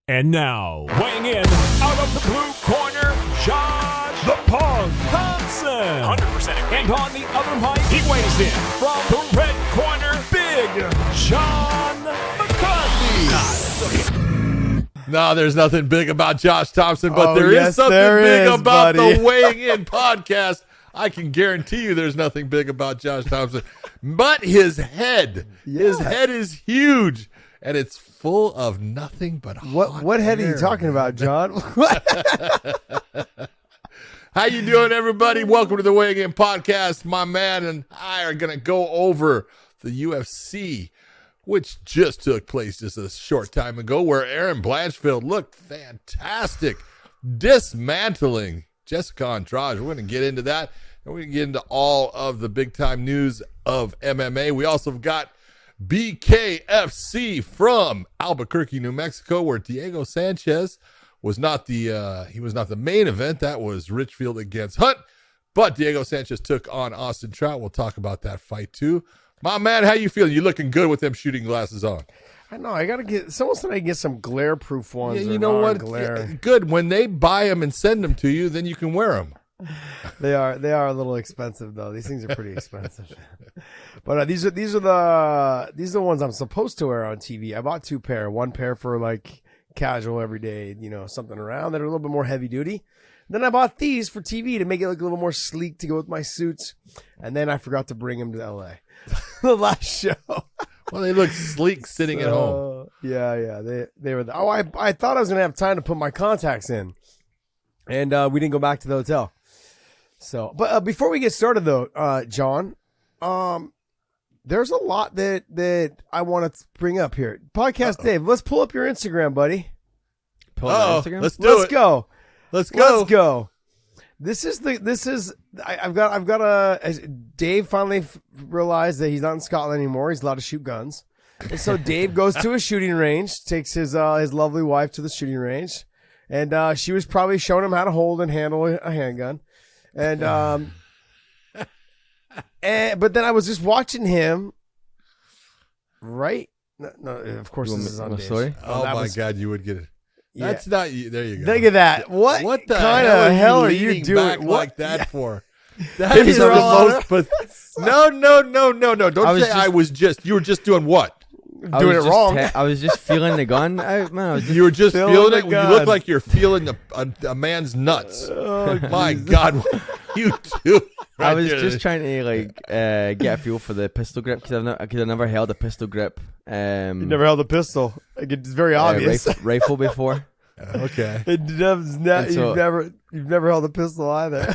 And now, weighing in out of the blue corner, Josh the Punk Thompson. 100% agree. And on the other mic, he weighs in from the red corner, Big Sean McCarthy. No, there's nothing big about Josh Thompson, but there yes, is something there big is, about buddy. the Weighing In podcast. I can guarantee you there's nothing big about Josh Thompson, but his head is huge, and it's full of nothing but hot What head are air. you talking about, John? How you doing, everybody? Welcome to the Weighing In podcast. My man and I are going to go over the UFC, which just took place just a short time ago, where Aaron Blanchfield looked fantastic, dismantling Jessica Andrade. We're going to get into that, and we're going to get into all of the big-time news of MMA. We also have got BKFC from Albuquerque, New Mexico, where Diego Sanchez was not the main event. That was Richfield against Hunt, but Diego Sanchez took on Austin Trout. We'll talk about that fight too. My man, how you feeling? You looking good with them shooting glasses on? I know. I gotta get. Someone said I get some glare-proof ones. Yeah, you know what? Glare. Good. When they buy them and send them to you, then you can wear them. They are a little expensive though. These things are pretty expensive. But these are the ones I'm supposed to wear on TV. I bought 2 pair. 1 pair for like casual everyday, something around that are a little bit more heavy duty. Then I bought these for TV to make it look a little more sleek to go with my suits. And then I forgot to bring them to LA. The last show. Well, they look sleek sitting at home. Yeah. They were. I thought I was gonna have time to put my contacts in, and we didn't go back to the hotel. So, but before we get started though, John, there's a lot that I want to bring up here. Podcast Dave, let's pull up your Instagram, buddy. Pull up Instagram. Let's go. Let's go. I've got Dave finally realized that he's not in Scotland anymore. He's allowed to shoot guns. And so Dave goes to a shooting range, takes his lovely wife to the shooting range, and she was probably showing him how to hold and handle a handgun. And but then I was just watching him, right? No, of course this is on Dave's. Sorry? Oh my God, you would get it. Yeah. That's not you. There you go. Look at that. What the kind hell of hell are leaning you doing back what? like that for? That is the most. No. Don't say I was just. You were just doing what? Doing it wrong. I was just feeling the gun. You were just feeling it. You gun. look like you're feeling a man's nuts. Oh, my God, what you do? Right I was there. just trying to get a feel for the pistol grip because I've never held a pistol grip. You never held a pistol. It's very obvious. Rifle before. Okay. You've never held a pistol either.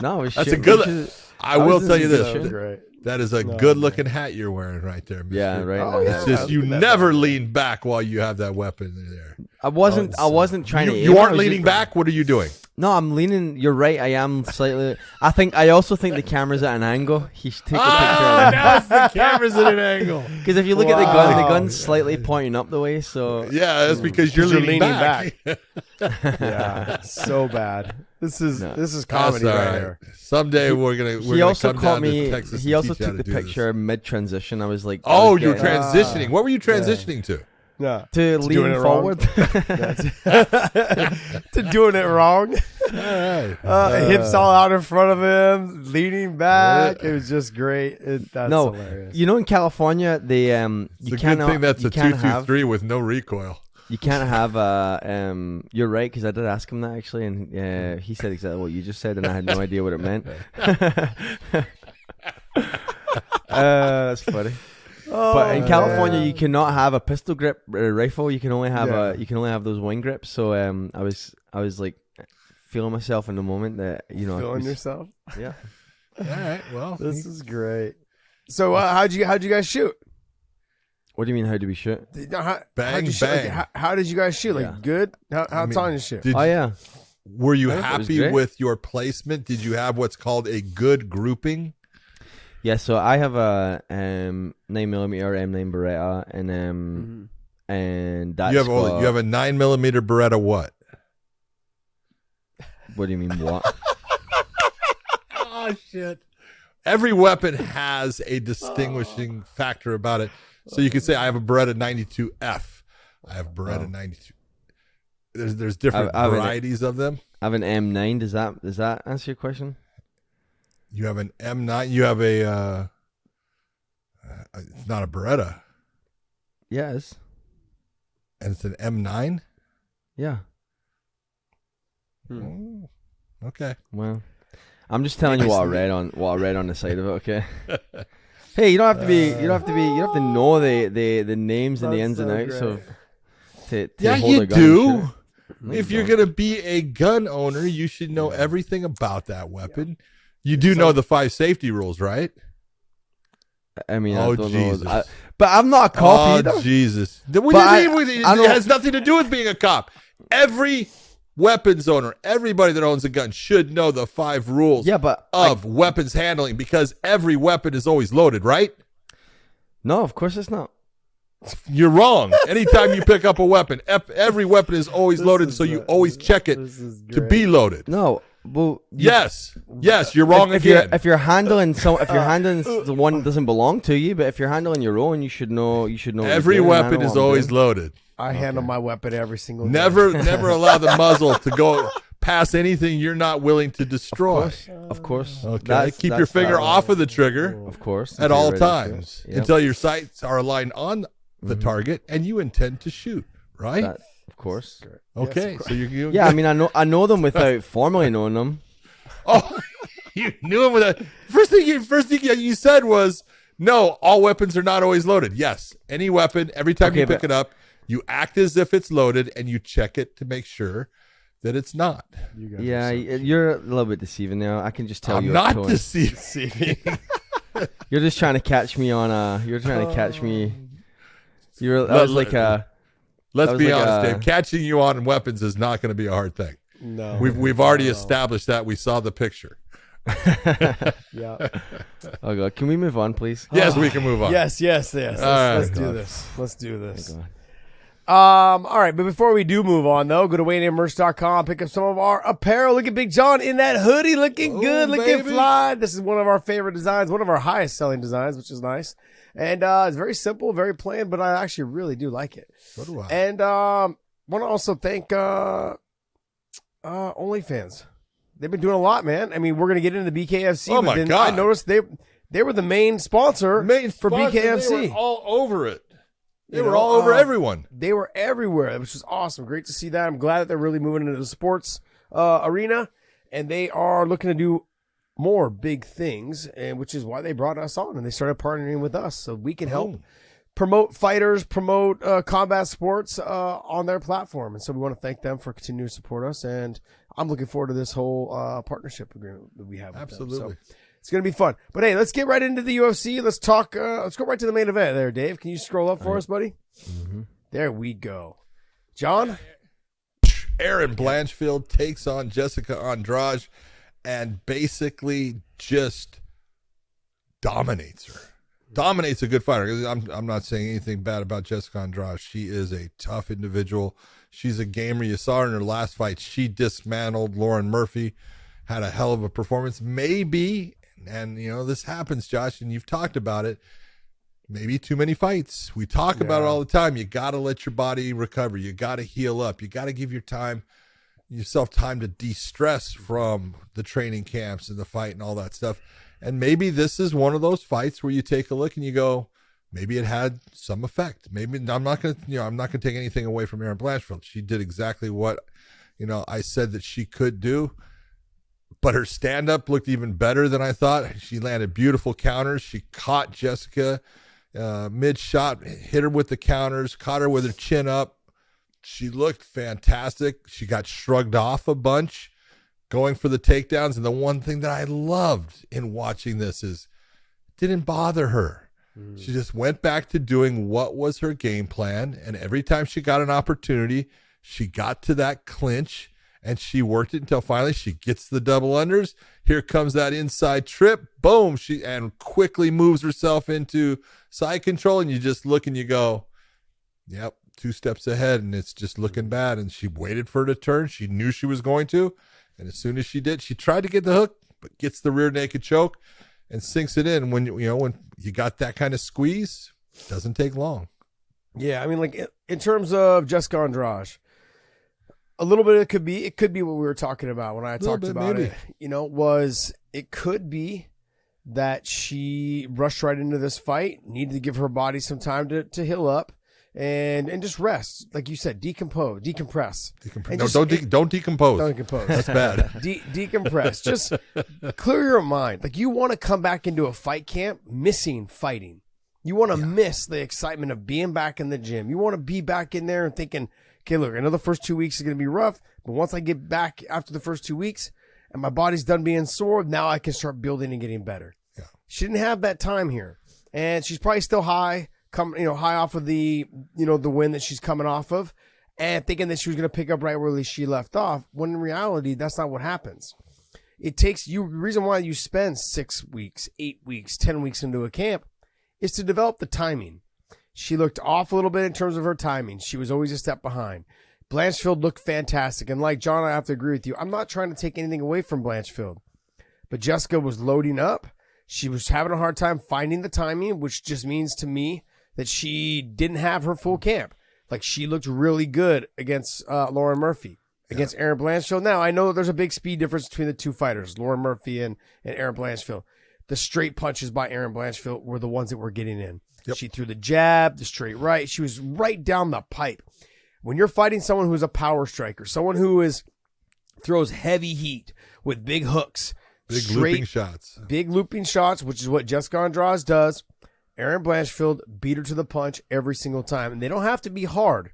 No, it was That's shit. a good. I will tell you this. Great. That is a good-looking hat you're wearing right there, Mr. Yeah, right. Oh, It's yeah. just you never lean back while you have that weapon there. I wasn't trying to. You aren't leaning back. What are you doing? No, I'm leaning. You're right. I am slightly. I also think the camera's at an angle. He should take a picture of it. Now it's the camera's at an angle. Because if you look at the gun's slightly pointing up the way. So Yeah, that's because you're leaning back. Yeah, so bad. This is comedy That's all right right. here. Someday we're gonna he also come caught down me. to Texas. He and also teach you how took to the do picture mid transition. I was like, Oh, you're getting- transitioning. What were you transitioning to? Yeah. to doing lean it wrong. forward. To doing it wrong. All right. Hips all out in front of him, leaning back. It was just great. That's No, hilarious. in California, they It's you a good cannot. thing that's you a can't have. 223 with no recoil. You can't have You're right, because I did ask him that actually, and he said exactly what you just said, and I had no idea what it meant. That's funny. But in California, you cannot have a pistol grip rifle. You can only have those wing grips. So I was like feeling myself in the moment that Feeling yourself? Yeah. All right. Well, This is great. So how'd you guys shoot? What do you mean? How do we shoot? Bang, shoot? bang. Like, how did you guys shoot? Like Yeah. good? How Tanya shoot? Did Oh yeah. Were you I think it was happy great. with your placement? Did you have what's called a good grouping? Yeah. So I have a 9mm M9 Beretta, and that's You have a 9mm Beretta. What? What do you mean? What? Oh shit! Every weapon has a distinguishing factor about it. So you could say I have a Beretta 92F, I have Beretta 92. There's different varieties of them. I have an M9. Does that answer your question? You have an M9. You have a. It's not a Beretta. Yes. And it's an M9. Yeah. Oh, okay. Well, I'm just telling you what I read on the side of it. Okay. Hey, you don't have to be. You don't have to know the names and the ins and outs of. To hold you a gun, do. sure. No, If you you're don't. gonna be a gun owner, you should know everything about that weapon. You do know the 5 safety rules, right? I mean, Oh, I don't Jesus. know. But I'm not a cop either. Oh, Jesus. What do you But mean? I It don't- has nothing to do with being a cop. Every weapons owner, everybody that owns a gun should know the 5 rules Yeah, but of weapons handling, because every weapon is always loaded, right? no, of course it's not. You're wrong. Anytime you pick up a weapon, every weapon is always loaded, so you always check it to be loaded. No, well, Yes, you're wrong if again. you're handling the one that doesn't belong to you, but if you're handling your own, you should know. You should know what Every you're doing. I weapon know is what I'm always doing. loaded. I handle my weapon every single day. Never allow the muzzle to go past anything you're not willing to destroy. Of course. Okay, keep your finger off of the trigger Of course. at until all you're ready to times shoot. Yep. until your sights are aligned on the target and you intend to shoot. Right? Of course. Okay, so you're Yeah, I mean, I know them without formally knowing them. Oh, you knew him with a first thing you said was no. All weapons are not always loaded. Yes, any weapon. Every time Okay, you pick but- it up, you act as if it's loaded and you check it to make sure that it's not. Yeah, you're a little bit deceiving now. I can just tell I'm you're not towing. deceiving. You're just trying to catch me on a. You're trying to catch me. You're. That Let- was like a. Let's That was be like honest, a- Dave. Catching you on weapons is not going to be a hard thing. No. We've already established that. We saw the picture. Yeah. Oh god, can we move on, please? Yes, we can move on. Yes. Let's right. do this. Let's do this. God. All right, but before we do move on, though, go to WayneMerch.com, pick up some of our apparel. Look at Big John in that hoodie, looking good, looking baby. fly. This is one of our favorite designs, one of our highest selling designs, which is nice. And it's very simple, very plain, but I actually really do like it. So do I. And want to also thank OnlyFans. They've been doing a lot, man. I mean, we're gonna get into the BKFC. Oh, but my then God. I noticed they were the main sponsor for BKFC. They were all over it. They You were know, all over everyone. They were everywhere, which was awesome. Great to see that. I'm glad that they're really moving into the sports arena, and they are looking to do more big things, and which is why they brought us on and they started partnering with us so we can help promote fighters, promote combat sports on their platform. And so we want to thank them for continuing to support us. And I'm looking forward to this whole partnership agreement that we have with Absolutely. them. So it's going to be fun. But hey, let's get right into the UFC. Let's talk. Let's go right to the main event there, Dave. Can you scroll up for us, buddy? Mm-hmm. There we go. John? Aaron Blanchfield takes on Jessica Andrade and basically just dominates her. Dominates a good fighter. I'm not saying anything bad about Jessica Andrade. She is a tough individual. She's a gamer. You saw her in her last fight. She dismantled Lauren Murphy. Had a hell of a performance. Maybe, and you know, this happens, Josh, and you've talked about it. Maybe too many fights. We talk about it all the time. You got to let your body recover. You got to heal up. You got to give yourself time to de-stress from the training camps and the fight and all that stuff. And maybe this is one of those fights where you take a look and you go, maybe it had some effect. Maybe I'm not going to take anything away from Aaron Blanchfield. She did exactly what, I said that she could do. But her stand-up looked even better than I thought. She landed beautiful counters. She caught Jessica mid-shot, hit her with the counters, caught her with her chin up. She looked fantastic. She got shrugged off a bunch going for the takedowns. And the one thing that I loved in watching this is it didn't bother her. She just went back to doing what was her game plan. And every time she got an opportunity, she got to that clinch and she worked it until finally she gets the double unders. Here comes that inside trip. Boom. And quickly moves herself into side control. And you just look and you go, yep, 2 steps ahead. And it's just looking bad. And she waited for her to turn. She knew she was going to. And as soon as she did, she tried to get the hook, but gets the rear naked choke and sinks it in. When you got that kind of squeeze, it doesn't take long. Yeah, I mean, like in terms of Jessica Andrade, a little bit it could be what we were talking about when I talked about maybe. it. It could be that she rushed right into this fight, needed to give her body some time to heal up and just rest, like you said, decompress. Don't decompose. Don't decompose. That's bad. Decompress. Just clear your mind. Like, you want to come back into a fight camp missing fighting. You want to miss the excitement of being back in the gym. You want to be back in there and thinking, okay, look, I know the first 2 weeks is going to be rough, but once I get back after the first 2 weeks and my body's done being sore, now I can start building and getting better. Yeah. She didn't have that time here, and she's probably still high off of the win that she's coming off of, and thinking that she was going to pick up right where she left off, when in reality, that's not what happens. It takes you, the reason why you spend 6 weeks, 8 weeks, 10 weeks into a camp is to develop the timing. She looked off a little bit in terms of her timing. She was always a step behind. Blanchfield looked fantastic. And like John, I have to agree with you. I'm not trying to take anything away from Blanchfield, but Jessica was loading up. She was having a hard time finding the timing, which just means to me that she didn't have her full camp. Like, she looked really good against Lauren Murphy, against Erin Blanchfield. Now, I know that there's a big speed difference between the two fighters, Lauren Murphy and Erin Blanchfield. The straight punches by Erin Blanchfield were the ones that were getting in. Yep. She threw the jab, the straight right. She was right down the pipe. When you're fighting someone who's a power striker, someone who throws heavy heat with big hooks, looping shots, which is what Jessica Andrade does, Erin Blanchfield beat her to the punch every single time. And they don't have to be hard.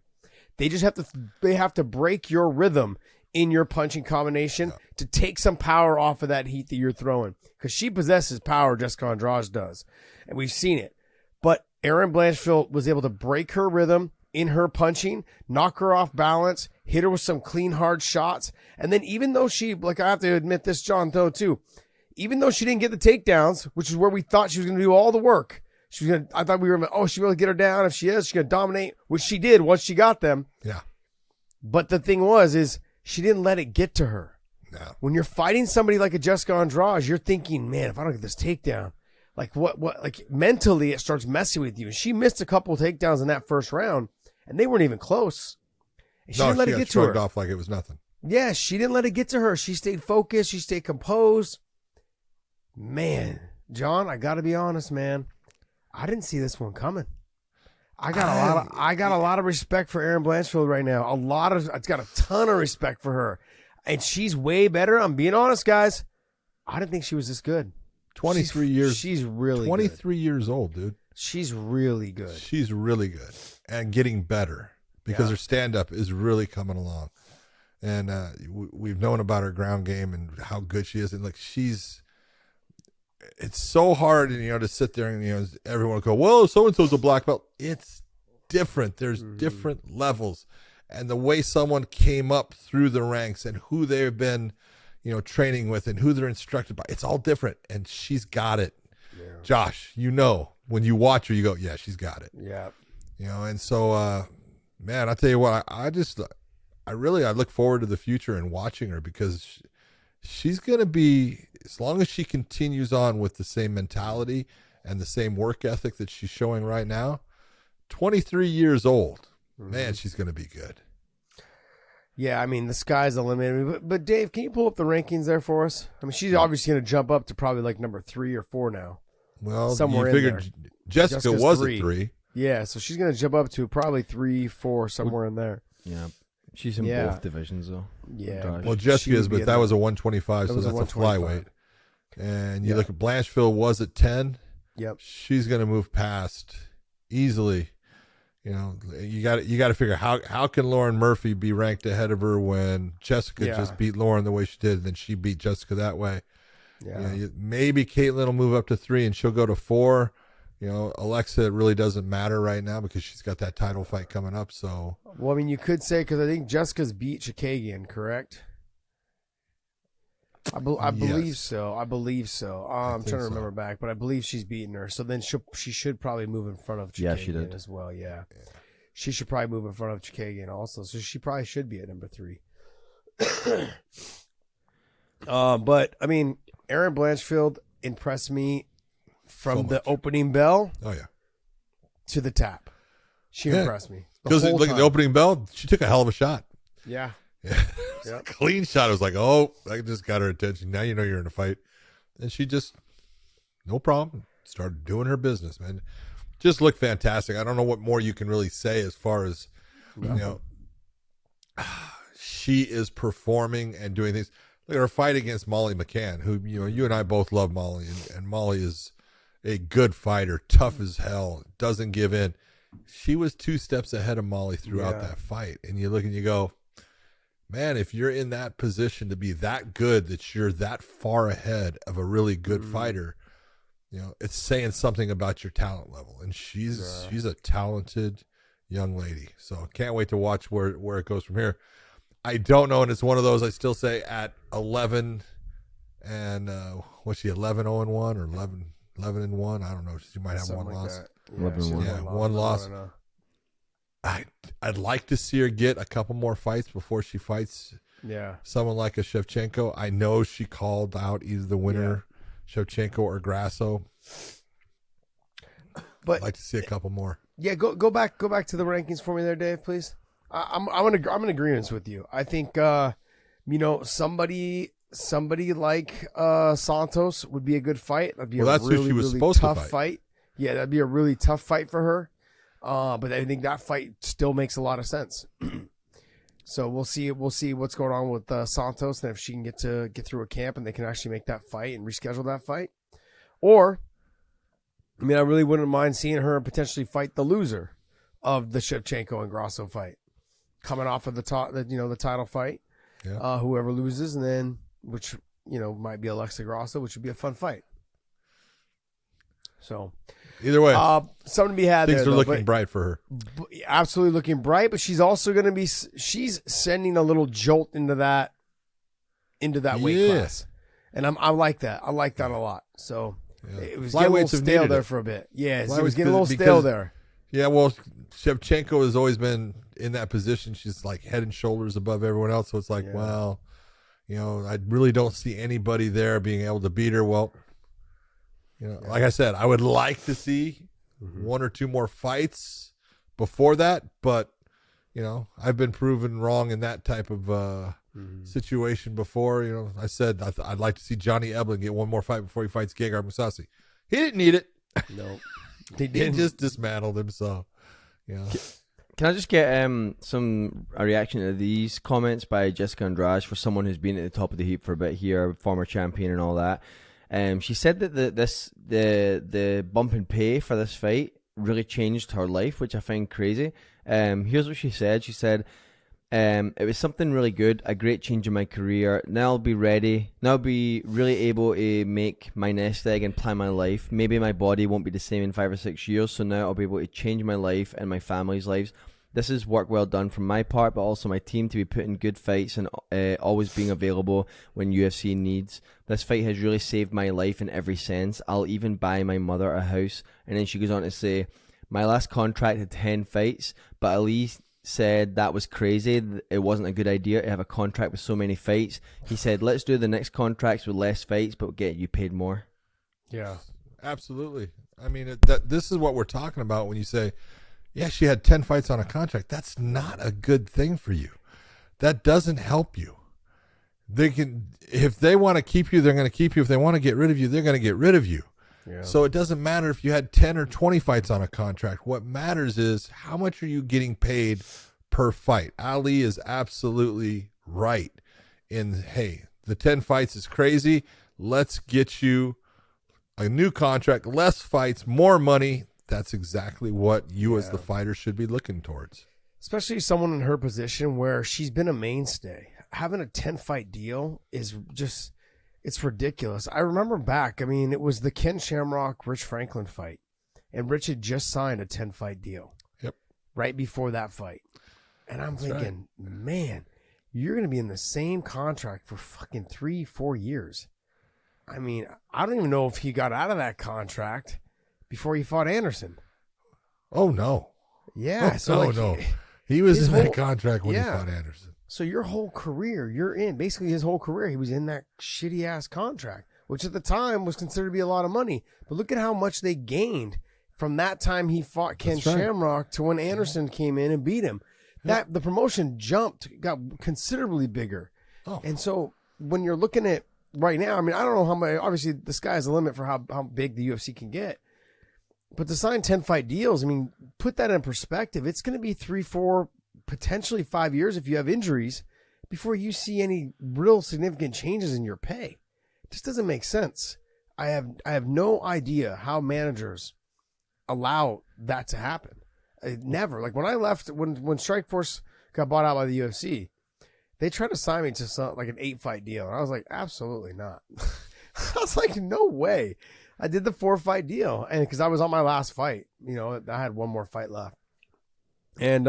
They just have to break your rhythm in your punching combination to take some power off of that heat that you're throwing. Because she possesses power, Jessica Andrade does. And we've seen it. But Erin Blanchfield was able to break her rhythm in her punching, knock her off balance, hit her with some clean, hard shots. And then even though I have to admit this, John, though, too, even though she didn't get the takedowns, which is where we thought she was going to do all the work, I thought we were, she'll really get her down. If she is, she's going to dominate, which she did once she got them. Yeah. But the thing is she didn't let it get to her. No. When you're fighting somebody like a Jessica Andrade, you're thinking, man, if I don't get this takedown, like like mentally it starts messing with you. And she missed a couple of takedowns in that first round, and they weren't even close. And she didn't let it get to her. Off like it was nothing. Yeah, she didn't let it get to her. She stayed focused. She stayed composed. Man, John, I got to be honest, man. I didn't see this one coming. I got a lot of respect for Erin Blanchfield right now. I've got a ton of respect for her. And she's way better. I'm being honest, guys. I didn't think she was this good. 23 years. She's really 23 years old, dude. She's really good. She's really good and getting better because her stand-up is really coming along. And we've known about her ground game and how good she is. And like it's so hard, to sit there and, everyone will go, well, so-and-so's a black belt. It's different. There's different levels. And the way someone came up through the ranks and who they've been, training with and who they're instructed by, it's all different. And she's got it. Yeah. Josh, when you watch her, you go, yeah, she's got it. Yeah. And so, man, I'll tell you what, I look forward to the future and watching her because she's going to be, as long as she continues on with the same mentality and the same work ethic that she's showing right now, 23 years old, man, she's going to be good. Yeah, I mean, the sky's the limit. But Dave, can you pull up the rankings there for us? I mean, she's obviously going to jump up to probably like number 3 or 4 now. Well, somewhere you figured in there. Jessica was at 3. Yeah, so she's going to jump up to probably 3, 4, somewhere in there. Yeah. She's in both divisions, though. Yeah. Well, Jessica is, but that was a 125, so that's a flyweight. And you look at Blanchfield was at 10. Yep. She's going to move past easily. You got to figure how can Lauren Murphy be ranked ahead of her when Jessica just beat Lauren the way she did, and then she beat Jessica that way. Yeah. Maybe Caitlin will move up to 3 and she'll go to 4. Alexa, it really doesn't matter right now because she's got that title fight coming up. So, well, I mean, you could say, because I think Jessica's beat Chikagian, correct? I believe so. I'm trying to remember back, but I believe she's beaten her. So then she should probably move in front of Chikagian she did as well. Yeah. She should probably move in front of Chikagian also. So she probably should be at number 3. But I mean, Erin Blanchfield impressed me from the opening bell to the tap. She impressed me. Because look at the opening bell, she took a hell of a shot. Yeah. Yep. Clean shot. It was like, oh, I just got her attention. Now you know you're in a fight. And she just, no problem, started doing her business, man. Just looked fantastic. I don't know what more you can really say as far as, you know, she is performing and doing things. Look at her fight against Molly McCann, who, you know, you and I both love Molly. And Molly is a good fighter, tough as hell, doesn't give in. She was 2 steps ahead of Molly throughout that fight. And you look and you go, man, if you're in that position to be that good, that you're that far ahead of a really good fighter, you know, it's saying something about your talent level. And she's a talented young lady. So can't wait to watch where it goes from here. I don't know, and it's one of those I still say at 11 and what's she, 11-0-1 or 11-1? I don't know. She might have Something one like loss. that. 11-1. Yeah, one loss. I'd like to see her get a couple more fights before she fights someone like a Shevchenko. I know she called out either the winner, Shevchenko or Grasso. But I'd like to see a couple more. Yeah, go back to the rankings for me there, Dave, please. I'm in agreement with you. I think you know, somebody like Santos would be a good fight. That'd be a that's really, who she was really supposed to tough fight. Yeah, that'd be a really tough fight for her. But I think that fight still makes a lot of sense. So we'll see what's going on with Santos, and if she can get through a camp and they can actually make that fight and reschedule that fight. Or, I mean, I really wouldn't mind seeing her potentially fight the loser of the Shevchenko and Grasso fight, coming off of the title fight. Yeah. Whoever loses, and then which, you know, might be Alexa Grasso, which would be a fun fight. So either way, something to be had. Things there, are looking bright for her. Absolutely looking bright, but she's also going to be. She's sending a little jolt into that weight class, and I like that. I like that a lot. So it was getting a little stale there for a bit. Yeah, it was getting a little stale there. Yeah, well, Shevchenko has always been in that position. She's like head and shoulders above everyone else. So it's like, well, you know, I really don't see anybody there being able to beat her. Well, you know, like I said, I would like to see one or two more fights before that, but you know, I've been proven wrong in that type of situation before. You know, I said I'd like to see Johnny Eblen get one more fight before he fights Gegard Mousasi. He didn't need it. No, he just dismantled him. So, you know. Can I just get a reaction to these comments by Jessica Andrade, for someone who's been at the top of the heap for a bit here, former champion and all that? She said that the bump in pay for this fight really changed her life, which I find crazy. Here's what she said. She said, it was something really good, a great change in my career. Now I'll be ready. Now I'll be really able to make my nest egg and plan my life. Maybe my body won't be the same in 5 or 6 years, so now I'll be able to change my life and my family's lives. This is work well done from my part, but also my team, to be putting good fights and always being available when UFC needs. This fight has really saved my life in every sense. I'll even buy my mother a house. And then she goes on to say, my last contract had 10 fights, but Ali said that was crazy. It wasn't a good idea to have a contract with so many fights. He said, let's do the next contracts with less fights, but get you paid more. Yeah, absolutely. I mean, this is what we're talking about when you say, yeah, she had 10 fights on a contract. That's not a good thing for you. That doesn't help you. They can, if they want to keep you, they're going to keep you. If they want to get rid of you, they're going to get rid of you. Yeah. So it doesn't matter if you had 10 or 20 fights on a contract. What matters is how much are you getting paid per fight. Ali is absolutely right in, hey, the 10 fights is crazy. Let's get you a new contract, less fights, more money. That's exactly what you as the fighter should be looking towards. Especially someone in her position where she's been a mainstay. Having a 10-fight deal is just, it's ridiculous. I remember back, I mean, it was the Ken Shamrock, Rich Franklin fight. And Rich had just signed a 10-fight deal. Yep. Right before that fight. And I'm thinking, man, you're going to be in the same contract for fucking 3-4 years. I mean, I don't even know if he got out of that contract before he fought Anderson. Oh, no. Yeah. Oh, so no. He was in that contract when he fought Anderson. So your whole career, you're in. Basically, his whole career, he was in that shitty-ass contract, which at the time was considered to be a lot of money. But look at how much they gained from that time he fought Ken Shamrock to when Anderson came in and beat him. That the promotion got considerably bigger. Oh. And so when you're looking at right now, I mean, I don't know how many, obviously the sky's the limit for how big the UFC can get. But to sign 10-fight deals, I mean, put that in perspective. It's going to be 3, 4, potentially 5 years if you have injuries before you see any real significant changes in your pay. It just doesn't make sense. I have no idea how managers allow that to happen. Never. Like when I left, when Strikeforce got bought out by the UFC, they tried to sign me to like an 8-fight deal. And I was like, absolutely not. I was like, no way. I did the 4-fight deal. And because I was on my last fight, you know, I had one more fight left. And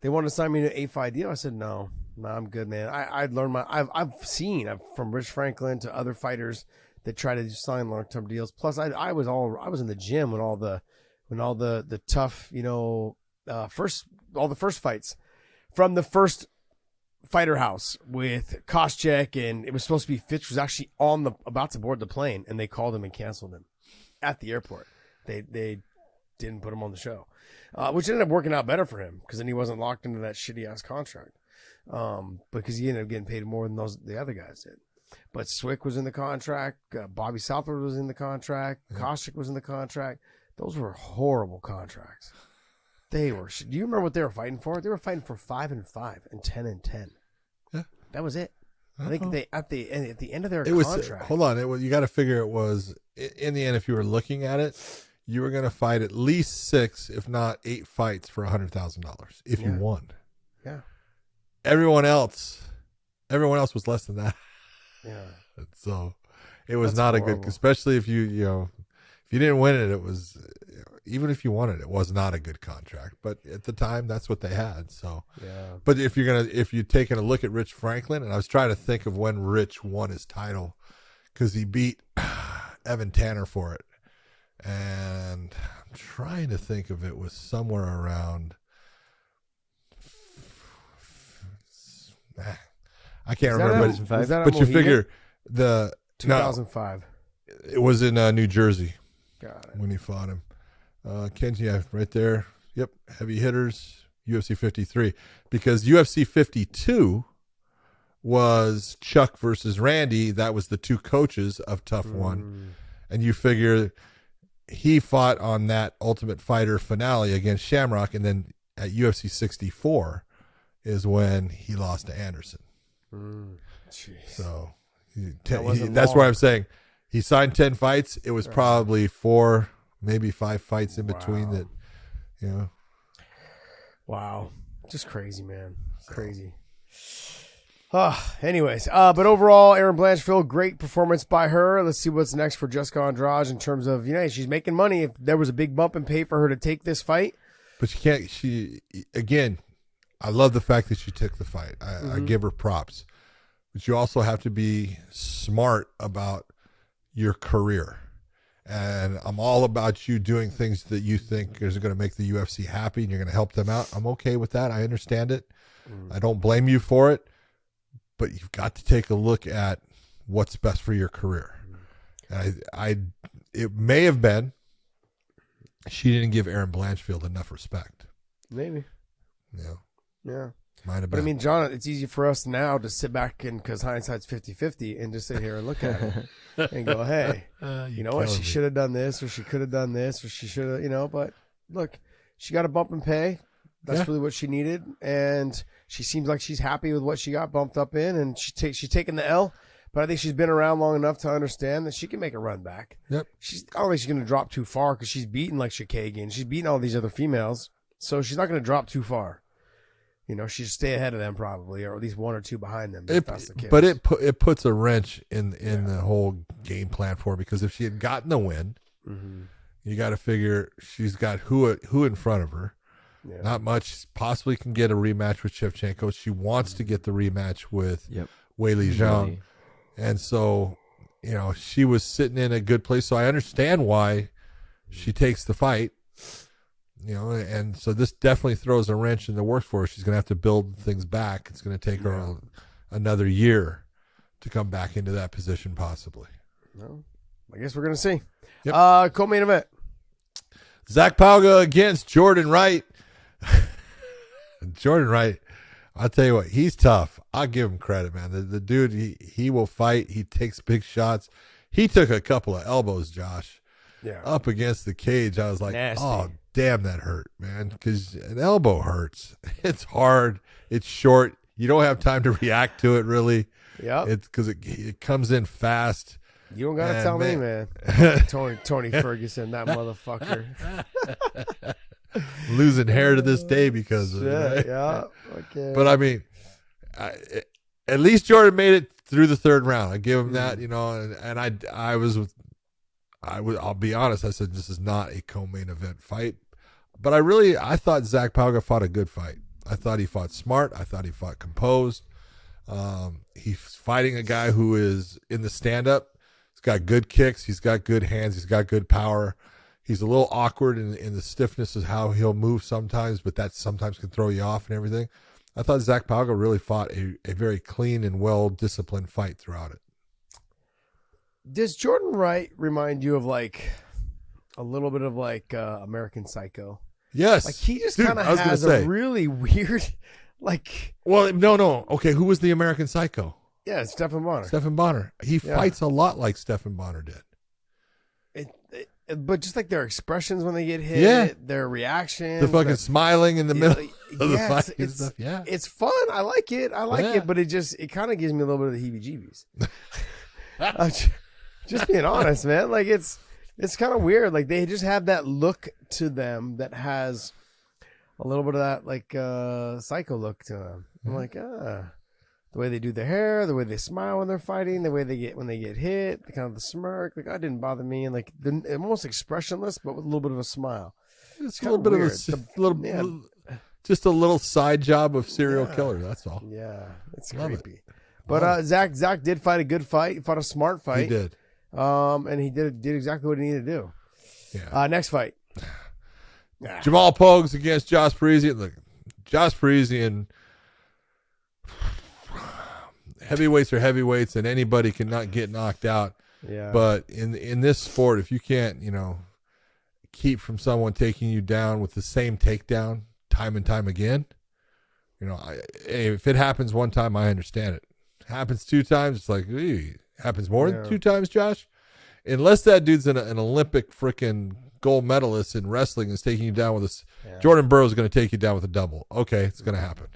they wanted to sign me to an 8-fight deal. I said, no, I'm good, man. I'd learned I've seen from Rich Franklin to other fighters that try to sign long-term deals. Plus I was in the gym when all the tough, you know, all the first fights from the first Fighter House with Koscheck, and it was supposed to be Fitch was actually about to board the plane, and they called him and canceled him at the airport. They didn't put him on the show, which ended up working out better for him because then he wasn't locked into that shitty ass contract, because he ended up getting paid more than the other guys did. But Swick was in the contract, Bobby Southward was in the contract, Koscheck was in the contract. Those were horrible contracts. They were. Do you remember what they were fighting for? They were fighting for 5-5 and 10-10. Yeah, that was it. I think they at the end of their contract. contract. Hold on. You got to figure it was in the end. If you were looking at it, you were going to fight at least 6, if not 8 fights for $100,000 if you won. Yeah. Everyone else was less than that. Yeah. So it was not horrible. A good, especially if you didn't win it. It was. Even if you wanted it was not a good contract, but at the time that's what they had. So, yeah. But if you're taking a look at Rich Franklin, and I was trying to think of when Rich won his title, because he beat Evan Tanner for it, and I'm trying to think of it was somewhere around. I can't remember, but you figure 2005. It was in New Jersey. Got it. When he fought him. Kenji, right there. Yep. Heavy hitters, UFC 53. Because UFC 52 was Chuck versus Randy. That was the 2 coaches of Tough One. And you figure he fought on that Ultimate Fighter finale against Shamrock. And then at UFC 64 is when he lost to Anderson. So that's why I'm saying he signed 10 fights. It was probably 4, maybe 5 fights in between that, you know. Wow. Just crazy, man. Crazy. Anyways, but overall, Erin Blanchfield, great performance by her. Let's see what's next for Jessica Andrade in terms of, you know, she's making money. If there was a big bump in pay for her to take this fight. But again, I love the fact that she took the fight. I give her props. But you also have to be smart about your career. And I'm all about you doing things that you think is going to make the UFC happy and you're going to help them out. I'm okay with that. I understand it. I don't blame you for it. But you've got to take a look at what's best for your career. And it may have been she didn't give Erin Blanchfield enough respect. Maybe. Yeah. Might have been. But I mean, John, it's easy for us now to sit back and, because hindsight's 50-50, and just sit here and look at it and go, hey, you know what? She should have done this, or she could have done this, or she should have, you know. But look, she got a bump in pay. That's really what she needed, and she seems like she's happy with what she got bumped up in, and she's taking the L. But I think she's been around long enough to understand that she can make a run back. Yep. I don't think she's going to drop too far because she's beaten like Shikagan. She's beaten all these other females, so she's not going to drop too far. You know, she should stay ahead of them probably, or at least 1 or 2 behind them. If that's the case. But it puts a wrench in the whole game plan for her, because if she had gotten the win, you got to figure she's got who in front of her. Yeah. Not much. Possibly can get a rematch with Shevchenko. She wants to get the rematch with Weili Zhang. And so, you know, she was sitting in a good place. So I understand why she takes the fight. You know, and so this definitely throws a wrench in the works for her. She's going to have to build things back. It's going to take her another year to come back into that position, possibly. Well, I guess we're going to see. Yep. Co-main event. Zach Pauga against Jordan Wright. Jordan Wright, I'll tell you what, he's tough. I'll give him credit, man. The dude, he will fight. He takes big shots. He took a couple of elbows, Josh, up against the cage. I was like, nasty. Oh, damn, that hurt, man, because an elbow hurts. It's hard. It's short. You don't have time to react to it, really. Yeah. It's because it comes in fast. You don't got to tell me, man. Tony Ferguson, that motherfucker. Losing hair to this day because of it. Right? Yeah. Okay. But I mean, at least Jordan made it through the third round. I give him that, you know, and I'll be honest. I said, this is not a co-main event fight, but I thought Zach Pauga fought a good fight. I thought he fought smart. I thought he fought composed. He's fighting a guy who is in the stand-up. He's got good kicks. He's got good hands. He's got good power. He's a little awkward in the stiffness of how he'll move sometimes, but that sometimes can throw you off and everything. I thought Zach Pauga really fought a very clean and well-disciplined fight throughout it. Does Jordan Wright remind you of like a little bit of like American Psycho? Yes. Like he just kind of has a really weird, like. Well, no. Okay, who was the American Psycho? Yeah, Stephan Bonnar. Stephan Bonnar. He fights a lot like Stephan Bonnar did. But just like their expressions when they get hit, their reactions, the fucking smiling in the middle of the fight and it's, stuff. Yeah, it's fun. I like it. It, but it kind of gives me a little bit of the heebie-jeebies. Just being honest, man. Like it's kind of weird. Like they just have that look to them that has a little bit of that like psycho look to them. I'm like, the way they do their hair, the way they smile when they're fighting, the way they get when they get hit, the kind of the smirk. Like, that didn't bother me. And like they're almost expressionless, but with a little bit of a smile. It's a little bit weird. Just a little side job of serial killer. That's all. Yeah, it's creepy. But Zach did fight a good fight. He fought a smart fight. He did. And he did exactly what he needed to do. Yeah. Next fight. Jamal Pogues against Josh Parisian. Look, Josh Parisian. Heavyweights are heavyweights, and anybody cannot get knocked out. Yeah. But in this sport, if you can't, keep from someone taking you down with the same takedown time and time again, if it happens one time, I understand it. Happens two times, it's like, happens more than two times, Josh. Unless that dude's an Olympic freaking gold medalist in wrestling and is taking you down with a Jordan Burroughs is going to take you down with a double. Okay, it's going to happen.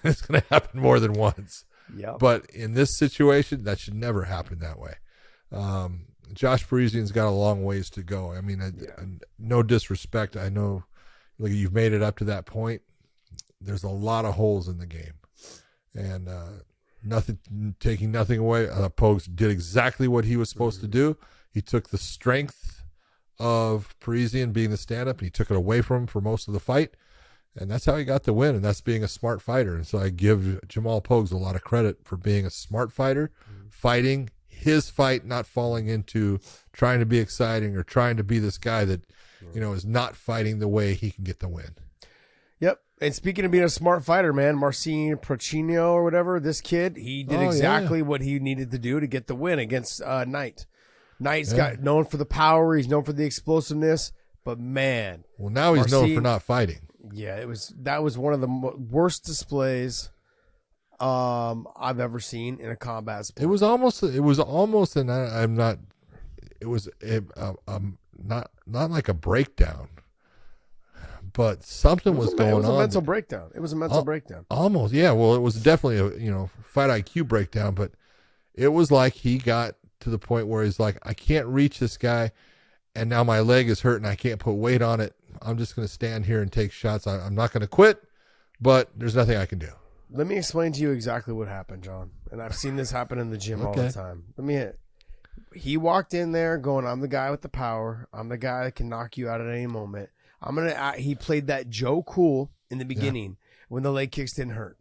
It's going to happen more than once. Yeah. But in this situation, that should never happen that way. Josh Parisian's got a long ways to go. I mean, no disrespect. I know you've made it up to that point. There's a lot of holes in the game. And taking nothing away. Pogues did exactly what he was supposed to do. He took the strength of Parisian being the stand-up, and he took it away from him for most of the fight. And that's how he got the win, and that's being a smart fighter. And so I give Jamal Pogues a lot of credit for being a smart fighter, fighting his fight, not falling into trying to be exciting or trying to be this guy that, is not fighting the way he can get the win. Yep. And speaking of being a smart fighter, man, Marcin Prochinio or whatever, this kid, he did exactly what he needed to do to get the win against Knight. Knight's got known for the power. He's known for the explosiveness. But, man. Well, now he's known for not fighting. Yeah, that was one of the worst displays I've ever seen in a combat sport. It was almost, and it was not like a breakdown, but something was going on. It was a mental breakdown. It was a mental breakdown. Almost, yeah. Well, it was definitely a fight IQ breakdown, but it was like he got to the point where he's like, I can't reach this guy, and now my leg is hurt and I can't put weight on it. I'm just going to stand here and take shots. I'm not going to quit, but there's nothing I can do. Let me explain to you exactly what happened, John. And I've seen this happen in the gym all the time. He walked in there going, I'm the guy with the power. I'm the guy that can knock you out at any moment. He played that Joe Cool in the beginning when the leg kicks didn't hurt.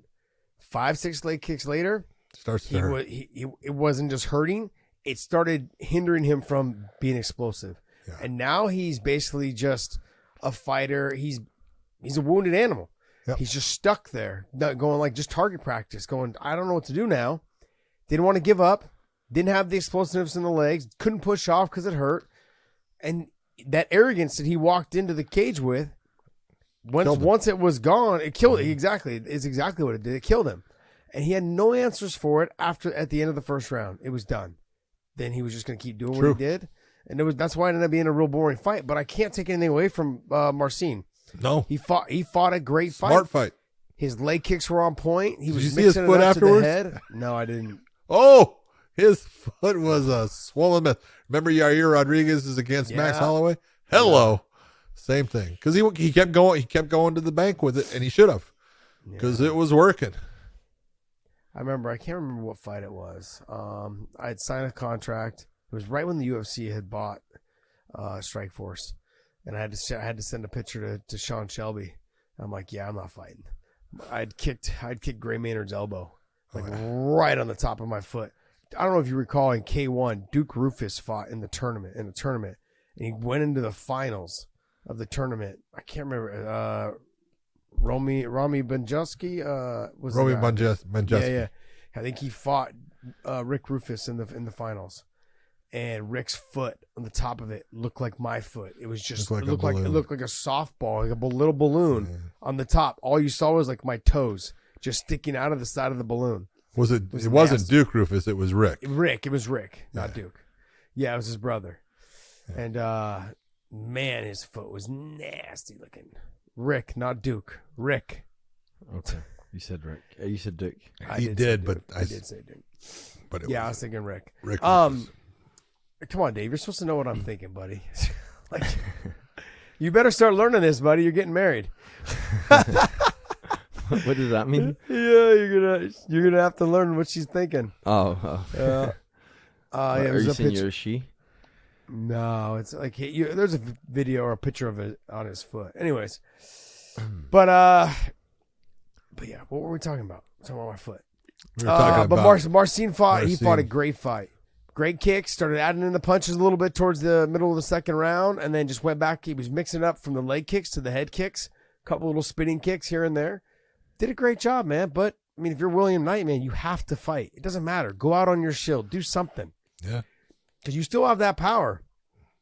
5-6 leg kicks later, starts to hurt. It wasn't just hurting. It started hindering him from being explosive. Yeah. And now he's basically just a fighter. He's a wounded animal. Yep. He's just stuck there, going like just target practice, going, I don't know what to do now. Didn't want to give up. Didn't have the explosiveness in the legs. Couldn't push off because it hurt. And that arrogance that he walked into the cage with, Killed him. once it was gone, it killed him. Exactly. It's exactly what it did. It killed him. And he had no answers for it at the end of the first round. It was done. Then he was just going to keep doing what he did. And that's why it ended up being a real boring fight. But I can't take anything away from Marcin. No. He fought a great fight. Smart fight. His leg kicks were on point. He was Did you see his mixing foot it up afterwards? to the head. No, I didn't. Oh, his foot was a swollen mess. Remember Yair Rodriguez is against Max Holloway? Hello. Same thing. Because he kept going. He kept going to the bank with it, and he should have. Because it was working. I can't remember what fight it was. I had signed a contract. It was right when the UFC had bought Strikeforce, and I had to send a picture to Sean Shelby. I'm like, yeah, I'm not fighting. I'd kicked Gray Maynard's elbow right on the top of my foot. I don't know if you recall in K1, Duke Rufus fought in the tournament, and he went into the finals of the tournament. I can't remember. Rami Benjuski was Romy Benjuski. Yeah. I think he fought Rick Rufus in the finals, and Rick's foot on the top of it looked like my foot. It was just it looked like a softball, like a little balloon on the top. All you saw was like my toes just sticking out of the side of the balloon. It wasn't Duke Rufus, it was Rick. It was Rick, not Duke. Yeah, it was his brother. Yeah. And man, his foot was nasty looking. Rick, not Duke. Rick. Okay. You said Rick. You said Duke. I did say Duke. But I was thinking Rick. Rick. Come on, Dave. You're supposed to know what I'm thinking, buddy. Like, you better start learning this, buddy. You're getting married. What does that mean? Yeah, you're gonna have to learn what she's thinking. Oh. Are you saying you're a she? No, it's like there's a video or a picture of it on his foot. Anyways, but yeah, what were we talking about? We're talking about my foot. We were talking about Marcin fought. He fought a great fight. Great kicks. Started adding in the punches a little bit towards the middle of the second round, and then just went back. He was mixing up from the leg kicks to the head kicks. A couple little spinning kicks here and there. Did a great job, man. But I mean, if you're William Knight, man, you have to fight. It doesn't matter. Go out on your shield. Do something. Yeah. Because you still have that power.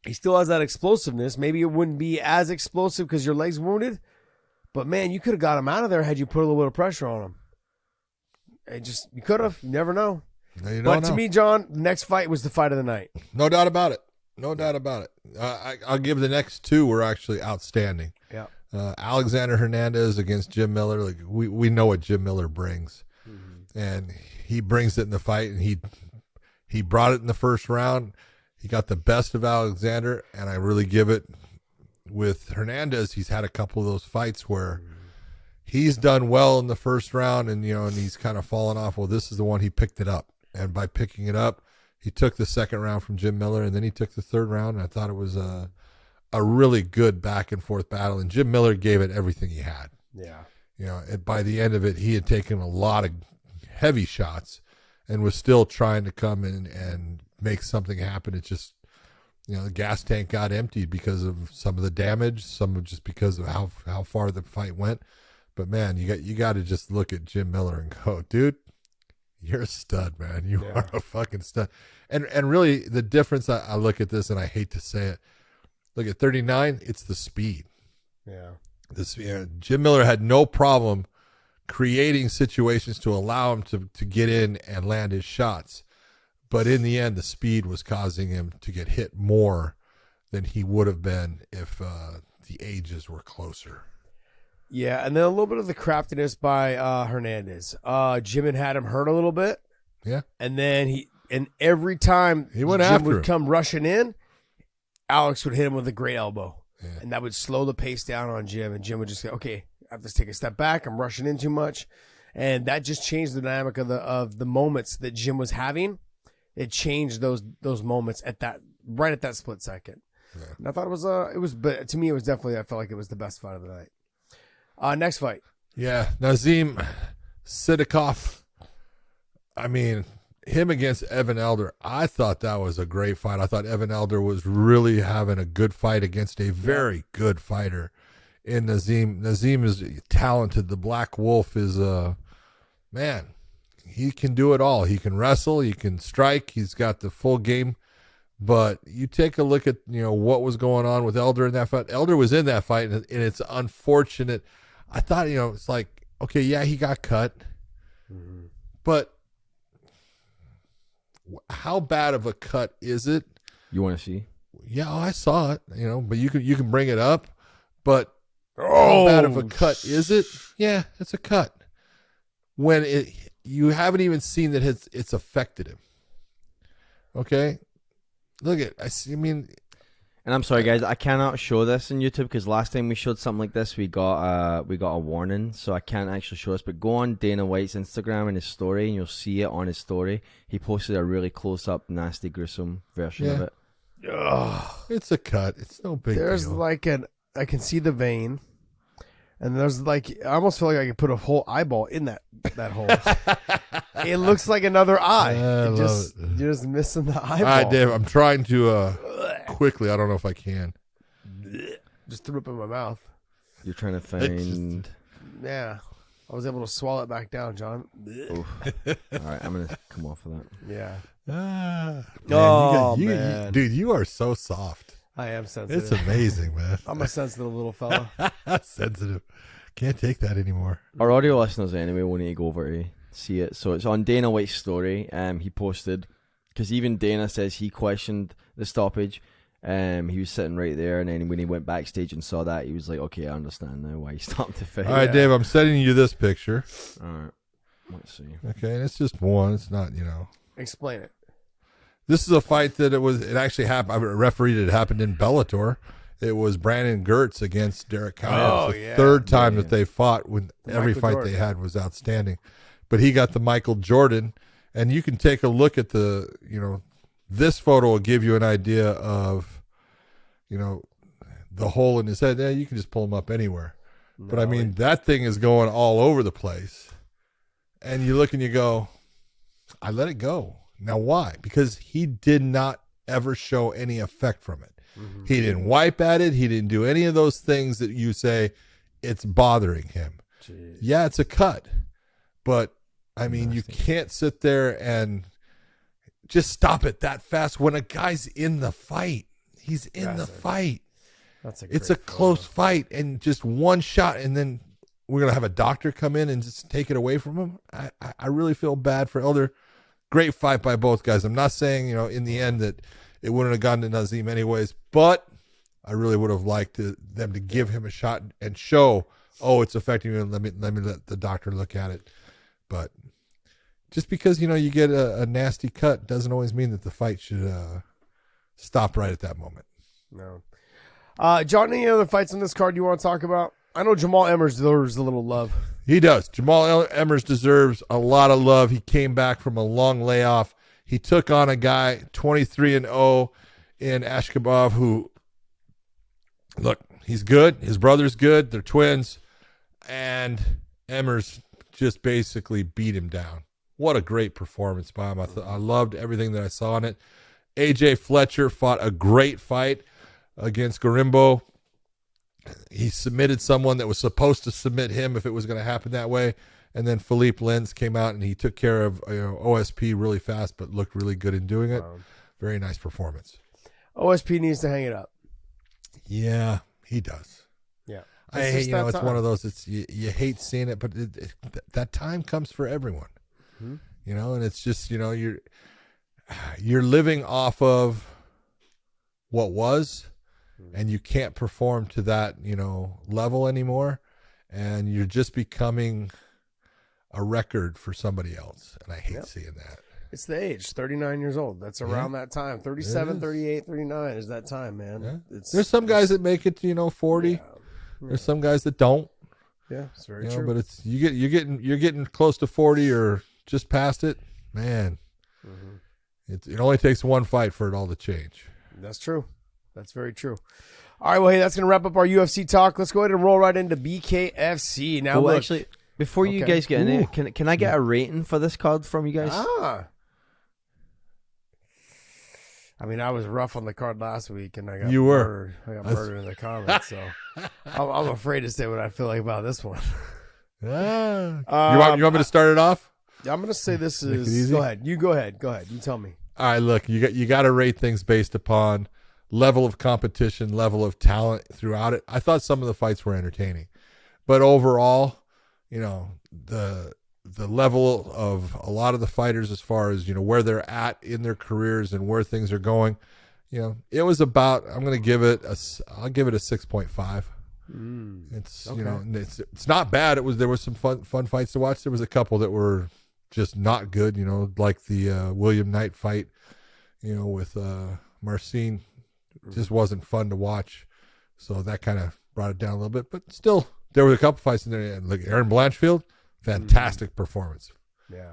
He still has that explosiveness. Maybe it wouldn't be as explosive because your leg's wounded. But, man, you could have got him out of there had you put a little bit of pressure on him. You could have. You never know. No, you but to me, John, the next fight was the fight of the night. No doubt about it. No doubt about it. I'll give the next two were actually outstanding. Yeah. Alexander Hernandez against Jim Miller. Like we know what Jim Miller brings. Mm-hmm. And he brings it in the fight, and he brought it in the first round. He got the best of Alexander, and I really give it with Hernandez. He's had a couple of those fights where he's done well in the first round, and he's kind of fallen off. Well, this is the one he picked it up, and by picking it up, he took the second round from Jim Miller, and then he took the third round. And I thought it was a really good back and forth battle, and Jim Miller gave it everything he had. Yeah, and by the end of it, he had taken a lot of heavy shots, and was still trying to come in and make something happen. It's just, the gas tank got emptied because of some of the damage, some of just because of how far the fight went. But man, you got to just look at Jim Miller and go, dude, you're a stud, man. You are a fucking stud. And really, the difference, I look at this, and I hate to say it. Look at 39. It's the speed. Yeah. Jim Miller had no problem creating situations to allow him to get in and land his shots. But in the end, the speed was causing him to get hit more than he would have been if the ages were closer. Yeah, and then a little bit of the craftiness by Hernandez. Jim had him hurt a little bit. Yeah. And then every time Jim would come rushing in, Alex would hit him with a great elbow. Yeah. And that would slow the pace down on Jim. And Jim would just say, okay, I have to take a step back. I'm rushing in too much. And that just changed the dynamic of the moments that Jim was having. It changed those moments right at that split second. Yeah. And I thought but to me, it was definitely, I felt like it was the best fight of the night. Next fight. Yeah. Nazim Sidikov. I mean, him against Evan Elder. I thought that was a great fight. I thought Evan Elder was really having a good fight against a very good fighter in Nazim. Nazim is talented. The Black Wolf is man. He can do it all. He can wrestle. He can strike. He's got the full game. But you take a look at, what was going on with Elder in that fight. Elder was in that fight, and it's unfortunate. I thought, it's like, okay, yeah, he got cut. Mm-hmm. But how bad of a cut is it? You want to see? Yeah, I saw it, but you can bring it up. But how bad of a cut is it? Yeah, it's a cut. When you haven't even seen that it's affected him. Okay? Look at, and I'm sorry, guys, I cannot show this on YouTube because last time we showed something like this, we got a warning, so I can't actually show this. But go on Dana White's Instagram and his story, and you'll see it on his story. He posted a really close-up, nasty, gruesome version of it. Ugh, it's a cut. It's no big deal. There's I can see the vein, and there's I almost feel like I could put a whole eyeball in that hole. It looks like another eye. You're just missing the eyeball. All right, Dave, I'm trying to quickly. I don't know if I can. Just threw up in my mouth. You're trying to find. Yeah, I was able to swallow it back down, John. All right, I'm gonna come off of that. Yeah. Man, man, dude, you are so soft. I am sensitive. It's amazing, man. I'm a sensitive little fella. Sensitive. Can't take that anymore. Our audio listeners, anyway, will need to go over to see it. So it's on Dana White's story. He posted, because even Dana says he questioned the stoppage. He was sitting right there, and then when he went backstage and saw that, he was like, okay, I understand now why he stopped the fight. All right, Dave, I'm sending you this picture. All right. Let's see. Okay, and it's just one. It's not, Explain it. This is a fight that it actually happened. I refereed it. It happened in Bellator. It was Brandon Gertz against Derek Cowan. It's the third time that they fought. When every fight Jordan. They had was outstanding, but he got the Michael Jordan, and you can take a look at the. This photo will give you an idea of, the hole in his head. Yeah, you can just pull him up anywhere, but I mean that thing is going all over the place, and you look and you go, I let it go. Now, why? Because he did not ever show any effect from it. Mm-hmm. He didn't wipe at it. He didn't do any of those things that you say it's bothering him. Jeez. Yeah, it's a cut. But, I mean, you can't sit there and just stop it that fast when a guy's in the fight. He's in the fight. It's a close fight, and just one shot, and then we're going to have a doctor come in and just take it away from him. I really feel bad for Elder. Great fight by both guys. I'm not saying, in the end that it wouldn't have gone to Nazim anyways, but I really would have liked them to give him a shot and show, it's affecting you, and let me let the doctor look at it. But just because, you get a nasty cut doesn't always mean that the fight should stop right at that moment. No. John, any other fights on this card you want to talk about? I know Jamal Emmers deserves a little love. He does. Jamal Emmers deserves a lot of love. He came back from a long layoff. He took on a guy 23-0 in Ashkabov who, look, he's good. His brother's good. They're twins. And Emmers just basically beat him down. What a great performance by him. I loved everything that I saw in it. AJ Fletcher fought a great fight against Garimbo. He submitted someone that was supposed to submit him if it was going to happen that way. And then Philippe Lenz came out and he took care of OSP really fast, but looked really good in doing it. Very nice performance. OSP needs to hang it up. Yeah, he does. Yeah. It's one of those, it's you hate seeing it, but that time comes for everyone. Mm-hmm. And it's just, you're living off of what was, and you can't perform to that, level anymore. And you're just becoming a record for somebody else. And I hate seeing that. It's the age, 39 years old. That's around that time. 37, 38, 39 is that time, man. Yeah. There's some guys that make it to, 40. Yeah. There's some guys that don't. Yeah, it's very true. But it's you're getting close to 40 or just past it, man. Mm-hmm. It only takes one fight for it all to change. That's true. That's very true. All right, well, hey, that's going to wrap up our UFC talk. Let's go ahead and roll right into BKFC. Now, look, actually, before you guys get in it, can I get a rating for this card from you guys? I mean, I was rough on the card last week, and I got murdered. I got murdered in the comments, so I'm afraid to say what I feel like about this one. You want me to start it off? I'm going to say this is. Go ahead. You go ahead. Go ahead. You tell me. All right, look, you got to rate things based upon level of competition, level of talent throughout it. I thought some of the fights were entertaining, but overall, the level of a lot of the fighters, as far as where they're at in their careers and where things are going, it was about. I'll give it a 6.5. It's okay. it's not bad. There was some fun fights to watch. There was a couple that were just not good, like the William Knight fight, with Marcin. Just wasn't fun to watch. So that kind of brought it down a little bit. But still, there were a couple fights in there. Like Aaron Blanchfield, fantastic performance. Yeah.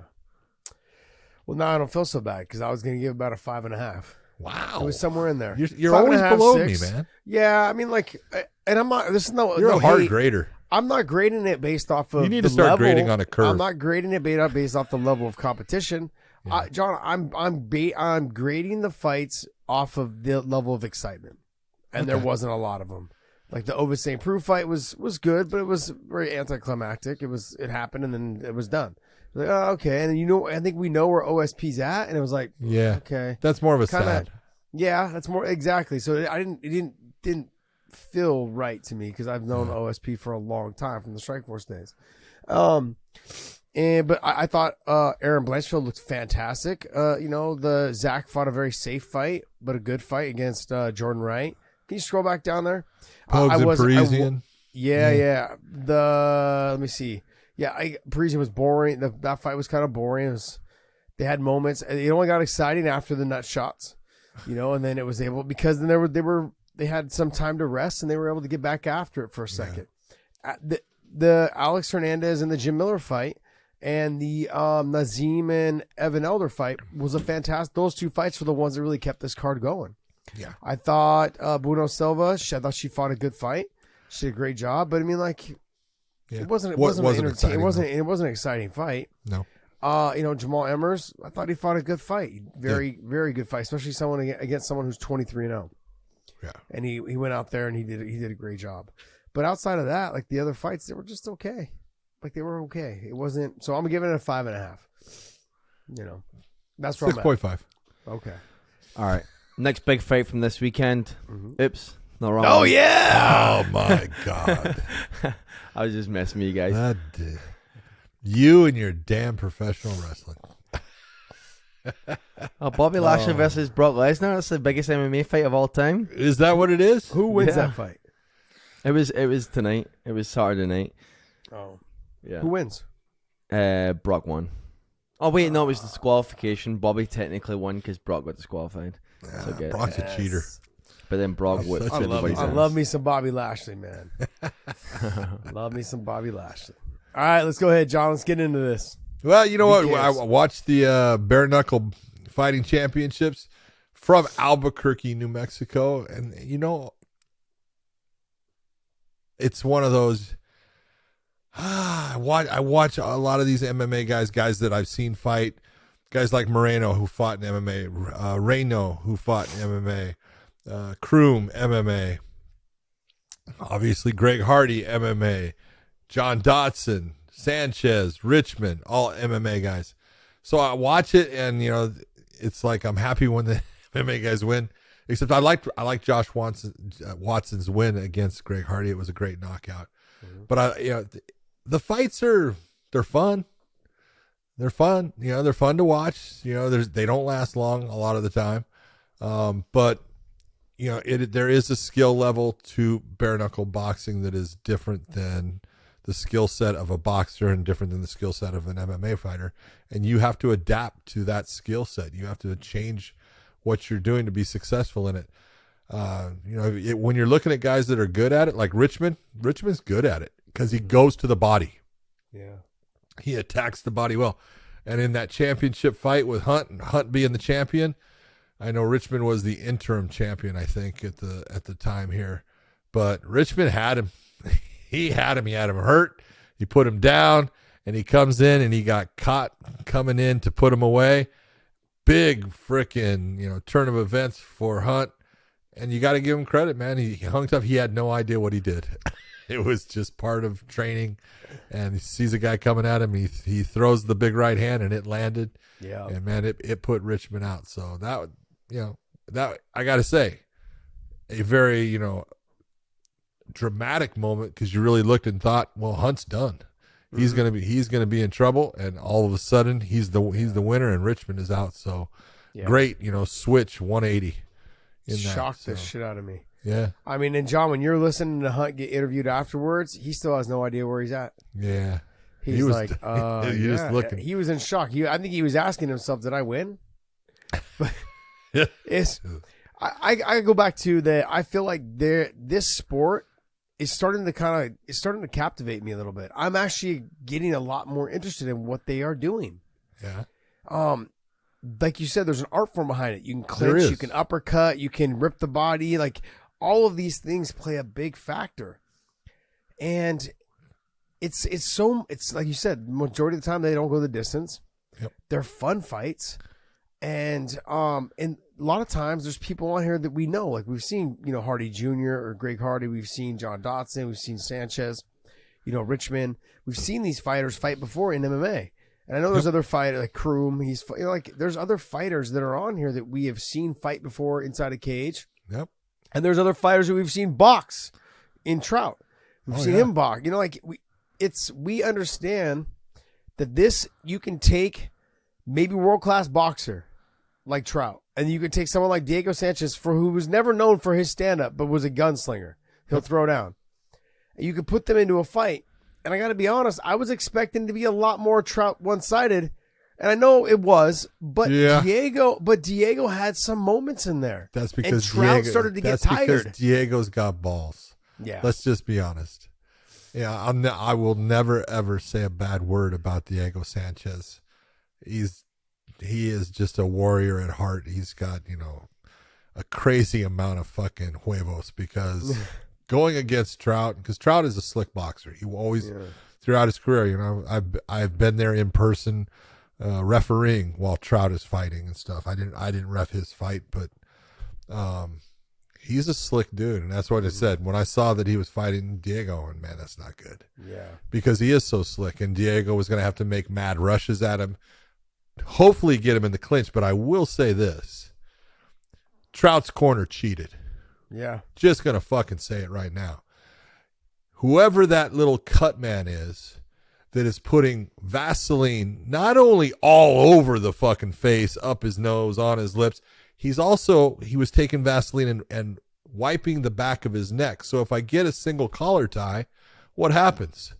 Well, now I don't feel so bad because I was going to give about a 5.5. Wow. It was somewhere in there. You're always below me, man. Yeah, I mean, and I'm not, this is You're no a hard hate. grader. I'm not grading it based off of You need the to start level. grading on a curve. I'm not grading it based off the level of competition. Yeah. John, I'm grading the fights off of the level of excitement, and there wasn't a lot of them. Like the Ovis St. Preux fight was good, but it was very anticlimactic. It happened and then it was done. Like, oh, okay, and I think we know where OSP's at, and it was like, Yeah. okay, That's more of a Kinda- sad. yeah, that's more exactly. So it didn't feel right to me because I've known OSP for a long time from the Strikeforce days. But I thought Aaron Blanchfield looked fantastic. The Zach fought a very safe fight, but a good fight against Jordan Wright. Can you scroll back down there? Pogues and Parisian. Yeah. Let me see. Yeah, Parisian was boring. That fight was kind of boring. They had moments. It only got exciting after the nut shots, and then it was able because then they had some time to rest and they were able to get back after it for a second. The Alex Hernandez and the Jim Miller fight and the Nazim and Evan Elder fight was a fantastic. Those two fights were the ones that really kept this card going. Yeah. I thought Bruno Silva. I thought she fought a good fight. She did a great job. But I mean, it wasn't exciting, it wasn't an exciting fight. No. Jamal Emmers. I thought he fought a good fight. Very, very good fight, especially against someone who's 23-0. Yeah. And he went out there and he did a great job. But outside of that, the other fights, they were just okay. They were okay. It wasn't. So I'm giving it a 5.5. That's where 6.5. Okay. All right. Next big fight from this weekend. Oops. Not wrong. Oh yeah. Oh my God. I was just messing with you guys. You and your damn professional wrestling. Bobby Lashley versus Brock Lesnar. That's the biggest MMA fight of all time. Is that what it is? Who wins Yeah. that fight? It was tonight. It was Saturday night. Oh. Yeah. Who wins? Brock won. Oh wait, no, it was disqualification. Bobby technically won because Brock got disqualified. So good. Brock's a cheater. But then Brock That's whipped such a everybody's I ass. love me some Bobby Lashley, man. Love me some Bobby Lashley. All right, let's go ahead, John. Let's get into this. Well, you know what? BKFC. I watched the bare knuckle fighting championships from Albuquerque, New Mexico, and it's one of those. I watch a lot of these MMA guys that I've seen fight. Guys like Moreno, who fought in MMA, Reno, who fought in MMA, Kroom, MMA, obviously Greg Hardy, MMA, John Dotson, Sanchez, Richmond, all MMA guys. So I watch it, and it's like I'm happy when the MMA guys win. Except I like Josh Watson's win against Greg Hardy. It was a great knockout. Mm-hmm. But the fights they're fun. They're fun. They're fun to watch. They don't last long a lot of the time. But there is a skill level to bare knuckle boxing that is different than the skill set of a boxer and different than the skill set of an MMA fighter. And you have to adapt to that skill set. You have to change what you're doing to be successful in it. When you're looking at guys that are good at it, like Richmond's good at it because he goes to the body. Yeah. He attacks the body well. And in that championship fight with Hunt, and Hunt being the champion, I know Richmond was the interim champion, I think, at the time here. But Richmond had him. He had him hurt. He put him down, and he comes in, and he got caught coming in to put him away. Big freaking, turn of events for Hunt. And you got to give him credit, man. He hung tough. He had no idea what he did. it was just part of training. And he sees a guy coming at him. He throws the big right hand, and it landed. Yeah. And man, it put Richmond out. So that I got to say, a very dramatic moment, because you really looked and thought, well, Hunt's done. He's gonna be in trouble, and all of a sudden he's the winner, and Richmond is out. So great, switch 180. Shocked the shit out of me. Yeah. I mean, and John, when you're listening to Hunt get interviewed afterwards, he still has no idea where he's at. Yeah. He's like, just looking. He was in shock. I think he was asking himself, did I win? But I go back to that. I feel like this sport is starting to captivate me a little bit. I'm actually getting a lot more interested in what they are doing. Yeah. Like you said, there's an art form behind it. You can clinch, you can uppercut, you can rip the body. Like, all of these things play a big factor. And it's like you said, majority of the time they don't go the distance. Yep. They're fun fights. And a lot of times there's people on here that we know. Like, we've seen, Hardy Jr. or Greg Hardy. We've seen John Dotson. We've seen Sanchez, Richmond. We've seen these fighters fight before in MMA. And I know there's other fighters like Kroom. There's other fighters that are on here that we have seen fight before inside a cage. Yep. And there's other fighters that we've seen box in Trout. We've seen him box. We understand that you can take maybe world-class boxer like Trout, and you could take someone like Diego Sanchez, who was never known for his stand-up, but was a gunslinger. He'll throw down. And you could put them into a fight. And I got to be honest, I was expecting to be a lot more Trout one-sided, and I know it was, but Diego had some moments in there. That's because Trout started to get tired. Because Diego's got balls. Yeah, let's just be honest. Yeah, I will never ever say a bad word about Diego Sanchez. He is just a warrior at heart. He's got a crazy amount of fucking huevos, because. Going against Trout, because Trout is a slick boxer. He always, throughout his career, I've been there in person, refereeing while Trout is fighting and stuff. I didn't ref his fight, but he's a slick dude, and that's what I said when I saw that he was fighting Diego. And man, that's not good. Yeah, because he is so slick, and Diego was going to have to make mad rushes at him, hopefully get him in the clinch. But I will say this: Trout's corner cheated. Yeah. Just going to fucking say it right now. Whoever that little cut man is that is putting Vaseline not only all over the fucking face, up his nose, on his lips, he was taking Vaseline and wiping the back of his neck. So if I get a single collar tie, what happens?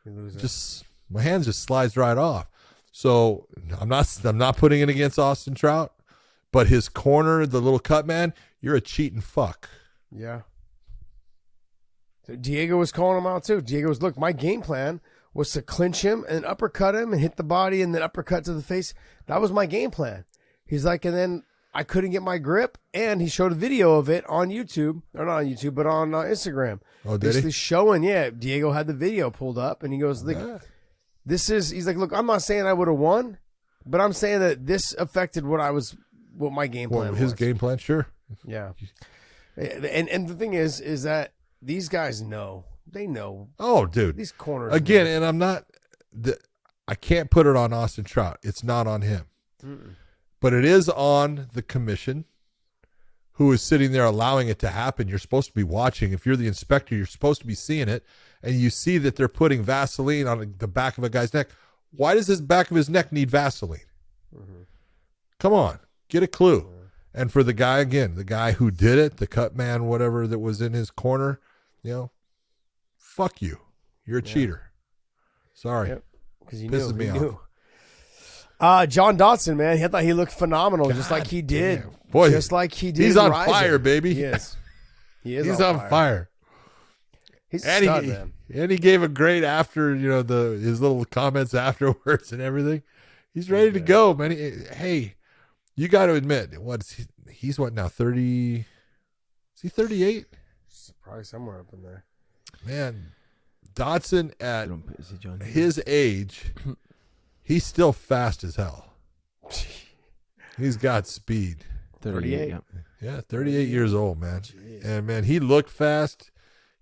You lose it. My hand just slides right off. So I'm not putting it against Austin Trout, but his corner, the little cut man, you're a cheating fuck. Yeah. So Diego was calling him out too. Diego was, look, my game plan was to clinch him and uppercut him and hit the body and then uppercut to the face. That was my game plan. He's like, and then I couldn't get my grip, and he showed a video of it on YouTube, or not on YouTube, but on Instagram. Oh, did basically he? Showing, Diego had the video pulled up, and he goes, he's like, look, I'm not saying I would have won, but I'm saying that this affected what my game plan was. His game plan, sure. Yeah. And the thing is that these guys know. They know. Oh, dude. These corners. Again, and I can't put it on Austin Trout. It's not on him. Mm-mm. But it is on the commission, who is sitting there allowing it to happen. You're supposed to be watching. If you're the inspector, you're supposed to be seeing it. And you see that they're putting Vaseline on the back of a guy's neck. Why does his back of his neck need Vaseline? Mm-hmm. Come on. Get a clue. And for the guy, again, the guy who did it, the cut man, whatever that was in his corner, fuck you. You're a cheater. Sorry. Because he pisses me off. John Dotson, man, I thought he looked phenomenal, just like he did. Damn. Boy, just like he did. He's on fire, baby. He is. He's on fire. He's a stud, man. And he gave a great after, his little comments afterwards and everything. He's ready to go, man. Hey. You got to admit, he's what now, 30? Is he 38? Probably somewhere up in there. Man, Dotson at his age, he's still fast as hell. He's got speed. 38. Yeah, 38 years old, man. Jeez. And, man, he looked fast.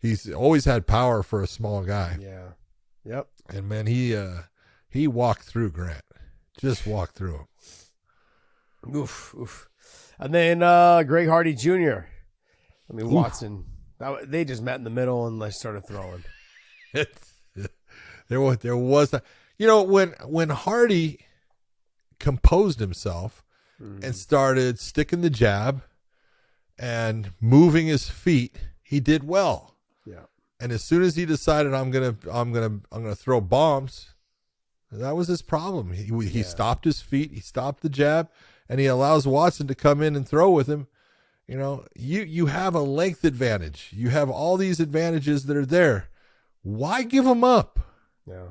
He's always had power for a small guy. Yeah. Yep. And man, he walked through Grant. Just walked through him. Oof, oof. And then Greg Hardy Jr. Watson. They just met in the middle and they started throwing. there was that. When Hardy composed himself and started sticking the jab and moving his feet, he did well. Yeah. And as soon as he decided I'm gonna throw bombs, that was his problem. He stopped his feet, he stopped the jab, and he allows Watson to come in and throw with him. You have a length advantage. You have all these advantages that are there. Why give them up? Yeah.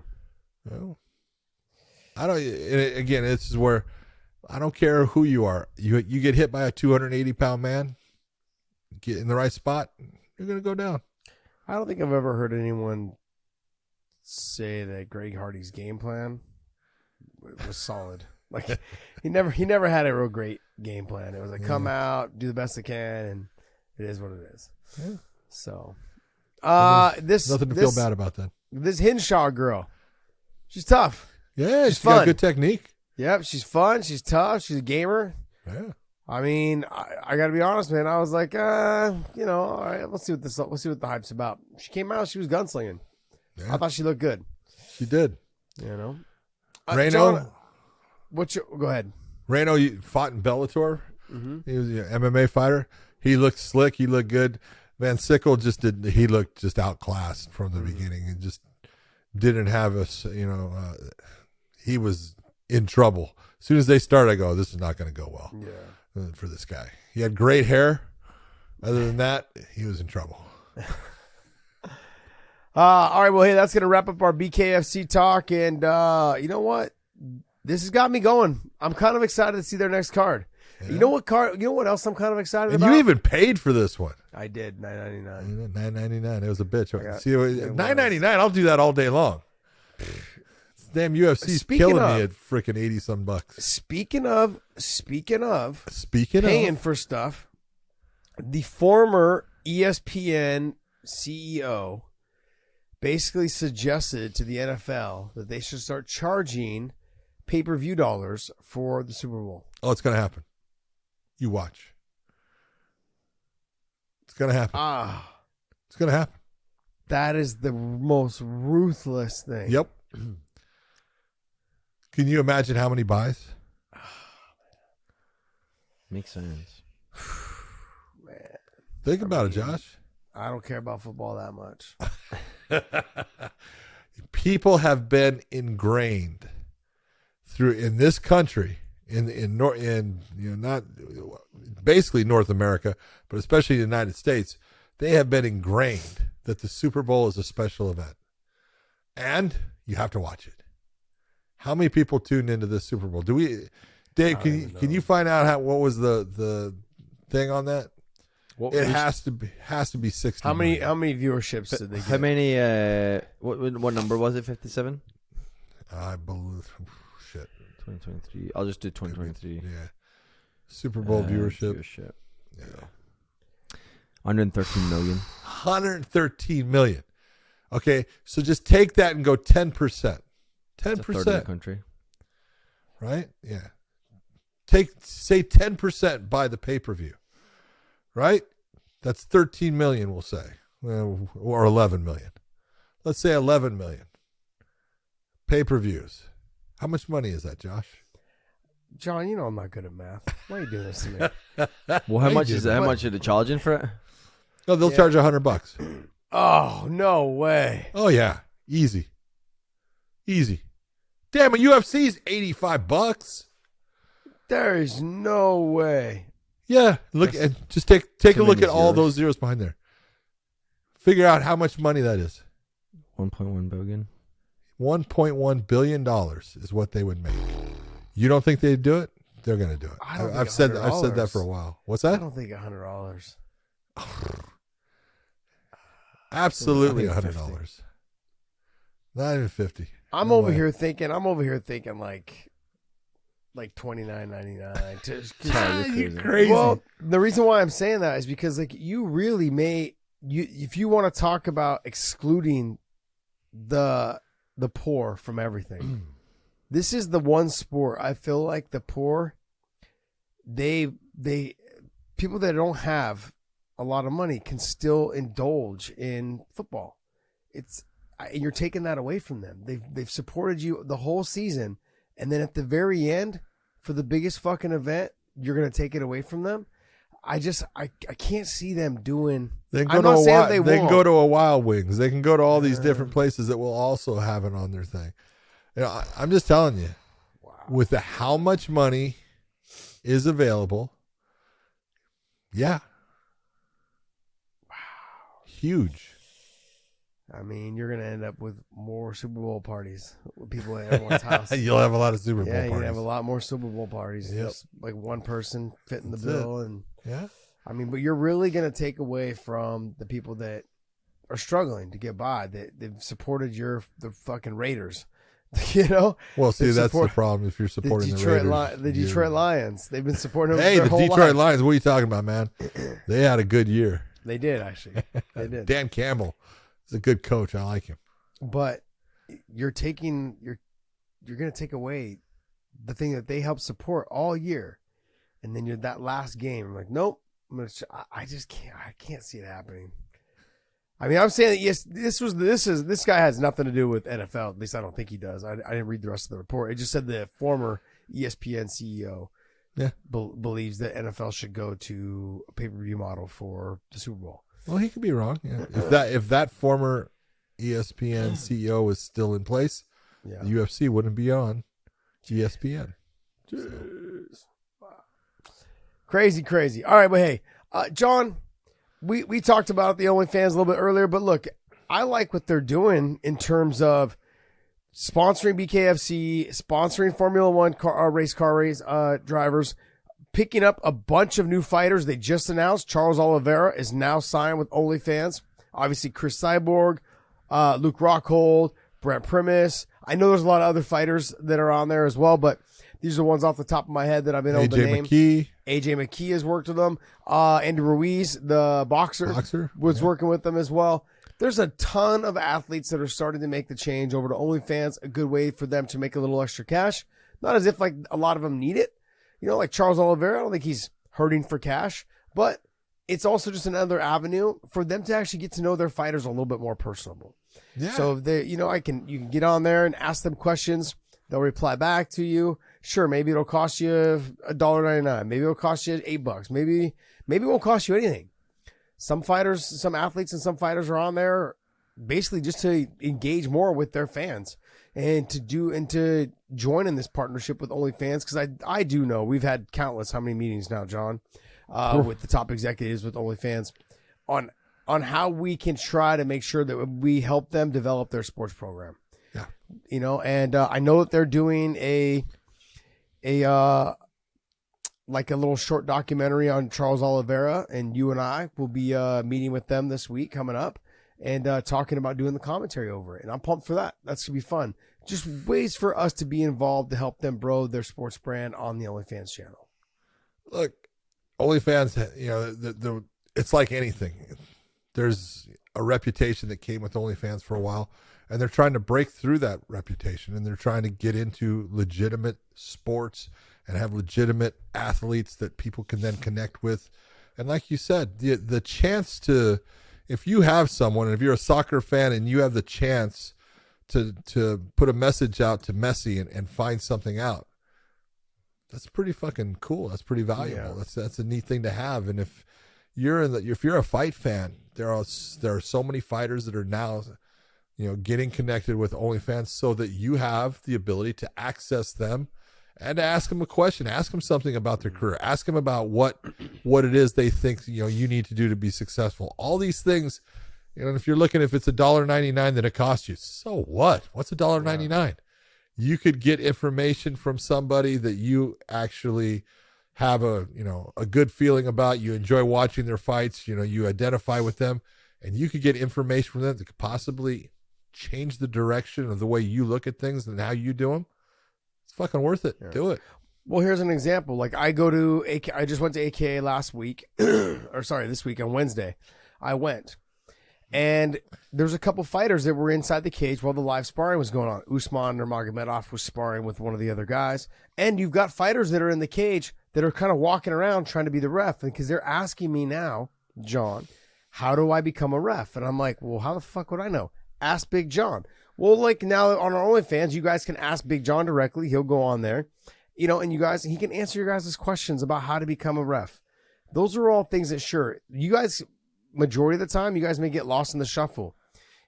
Well, I don't. Again, this is where I don't care who you are. You get hit by a 280-pound man, get in the right spot, you're gonna go down. I don't think I've ever heard anyone say that Greg Hardy's game plan was solid. Like he never had a real great game plan. It was like come out, do the best I can, and it is what it is. Yeah. So, nothing to feel bad about that. This Hinshaw girl, she's tough. Yeah, she's fun. got good technique. Yep, she's fun. She's tough. She's a gamer. Yeah. I mean, I got to be honest, man. I was like, all right, let's see what the hype's about. She came out, she was gunslinging. Yeah. I thought she looked good. She did. Reno, John, go ahead. Reno fought in Bellator. Mm-hmm. He was an MMA fighter. He looked slick. He looked good. Van Sickle he looked just outclassed from the beginning and just didn't have us, he was in trouble. As soon as they started, I go, this is not going to go well for this guy. He had great hair. Other than that, he was in trouble. All right, well, hey, that's going to wrap up our BKFC talk. And you know what? This has got me going. I'm kind of excited to see their next card. Yeah. You know what else I'm kind of excited about? You even paid for this one. I did, $9.99. $9.99. It was a bitch. See, $9.99. I'll do that all day long. Damn UFC's killing me at freaking $80-some. Speaking of paying for stuff, the former ESPN CEO basically suggested to the NFL that they should start charging pay-per-view dollars for the Super Bowl. Oh, it's going to happen. You watch. It's going to happen. It's going to happen. That is the most ruthless thing. Yep. Can you imagine how many buys? Makes sense. Man. Think about it, Josh. I don't care about football that much. People have been ingrained in this country, not basically North America, but especially the United States. They have been ingrained that the Super Bowl is a special event, and you have to watch it. How many people tuned into this Super Bowl? Dave? Can you find out what was the thing on that? Has to be 60. How many viewerships did they get? How many? What number was it? 57. I believe. Shit. 2023. I'll just do 2023. Yeah. Super Bowl viewership. Yeah. 113 million. 113 million. Okay, so just take that and go 10%. 10%. It's a third of the country. Right? Yeah. Say 10% buy the pay-per-view. Right? That's 13 million, we'll say. Or 11 million. Let's say 11 million. Pay-per-views. How much money is that, Josh? John, you know I'm not good at math. Why are you doing this to me? Well, how much is that? How much are they charging for it? No, they'll charge $100. Oh, no way. Oh, yeah. Easy. Damn, a UFC's $85. There is no way. Yeah, look and just take a look at all those zeros behind there. Figure out how much money that is. 1.1 billion. $1.1 billion is what they would make. You don't think they'd do it? They're going to do it. I've said that for a while. What's that? I don't think $100. Absolutely $100. Not even 50. I'm over here thinking like $29.99. You're crazy. Well, the reason why I'm saying that is because like you really may if you want to talk about excluding the poor from everything, this is the one sport I feel like the poor, they people that don't have a lot of money can still indulge in football. You're taking that away from them. They've supported you the whole season, and then at the very end, for the biggest fucking event, you're gonna take it away from them. I can't see them doing. They can go to a Wild Wings. They can go to all these different places that will also have it on their thing. You know, I'm just telling you, with how much money is available, yeah, huge. I mean, you're going to end up with more Super Bowl parties with people at everyone's house. You'll have a lot of Super Bowl parties. Yeah, you're going to have a lot more Super Bowl parties. Yep. Just like one person fitting the bill. And yeah. I mean, but you're really going to take away from the people that are struggling to get by. They've supported the fucking Raiders. You know? Well, see, that's the problem if you're supporting the Raiders. The Detroit Lions. They've been supporting them Hey, their the whole Detroit life. Lions, what are you talking about, man? They had a good year. They did, actually. They did. Dan Campbell is a good coach. I like him. But you're going to take away the thing that they helped support all year. And then you're that last game. I'm like, nope. I just can't. I can't see it happening. I mean, I'm saying that yes, this guy has nothing to do with NFL. At least I don't think he does. I didn't read the rest of the report. It just said the former ESPN CEO believes that NFL should go to a pay-per-view model for the Super Bowl. Well, he could be wrong. Yeah. If that former ESPN CEO was still in place, the UFC wouldn't be on ESPN. Wow. Crazy. All right, but hey, John, we talked about the OnlyFans a little bit earlier, but look, I like what they're doing in terms of sponsoring BKFC, sponsoring Formula One race drivers, picking up a bunch of new fighters. They just announced Charles Oliveira is now signed with OnlyFans. Obviously, Chris Cyborg, Luke Rockhold, Brent Primus. I know there's a lot of other fighters that are on there as well, but these are the ones off the top of my head that I've been able to name. AJ McKee has worked with them. Andy Ruiz, the boxer was working with them as well. There's a ton of athletes that are starting to make the change over to OnlyFans, a good way for them to make a little extra cash. Not as if like a lot of them need it. You know, like Charles Oliveira, I don't think he's hurting for cash, but it's also just another avenue for them to actually get to know their fighters a little bit more personable. Yeah. So you can get on there and ask them questions. They'll reply back to you. Sure, maybe it'll cost you $1.99. Maybe it'll cost you $8. Maybe it won't cost you anything. Some athletes and some fighters are on there basically just to engage more with their fans and to join in this partnership with OnlyFans. Because I do know we've had how many meetings now, John, with the top executives with OnlyFans on how we can try to make sure that we help them develop their sports program. Yeah. You know, and I know that they're doing a little short documentary on Charles Oliveira, and you and I will be meeting with them this week coming up and talking about doing the commentary over it. And I'm pumped for that. That's going to be fun. Just ways for us to be involved to help them grow their sports brand on the OnlyFans channel. Look, OnlyFans, you know, it's like anything. There's a reputation that came with OnlyFans for a while, and they're trying to break through that reputation, and they're trying to get into legitimate sports and have legitimate athletes that people can then connect with. And like you said, the chance to, if you have someone, and if you're a soccer fan and you have the chance to put a message out to Messi and find something out, that's pretty fucking cool. That's pretty valuable. Yeah. That's a neat thing to have. And if you're a fight fan, there are so many fighters that are now, you know, getting connected with OnlyFans so that you have the ability to access them and to ask them a question, ask them something about their career, ask them about what it is they think, you know, you need to do to be successful. All these things, you know, if you're looking, if it's $1.99 that it costs you, so what? What's $1.99? Yeah. You could get information from somebody that you actually have a good feeling about. You enjoy watching their fights, you know, you identify with them, and you could get information from them that could possibly change the direction of the way you look at things and how you do them. It's fucking worth it. Yeah. Do it. Well, here's an example. Like I just went to AKA last week, or sorry, this week on Wednesday. I went, And there's a couple fighters that were inside the cage while the live sparring was going on. Usman or Magomedov was sparring with one of the other guys. And you've got fighters that are in the cage that are kind of walking around trying to be the ref. Because they're asking me now, John, how do I become a ref? And I'm like, well, how the fuck would I know? Ask Big John. Well, like now on our OnlyFans, you guys can ask Big John directly. He'll go on there, you know, and he can answer your guys' questions about how to become a ref. Those are all things that, sure, you guys, majority of the time, you guys may get lost in the shuffle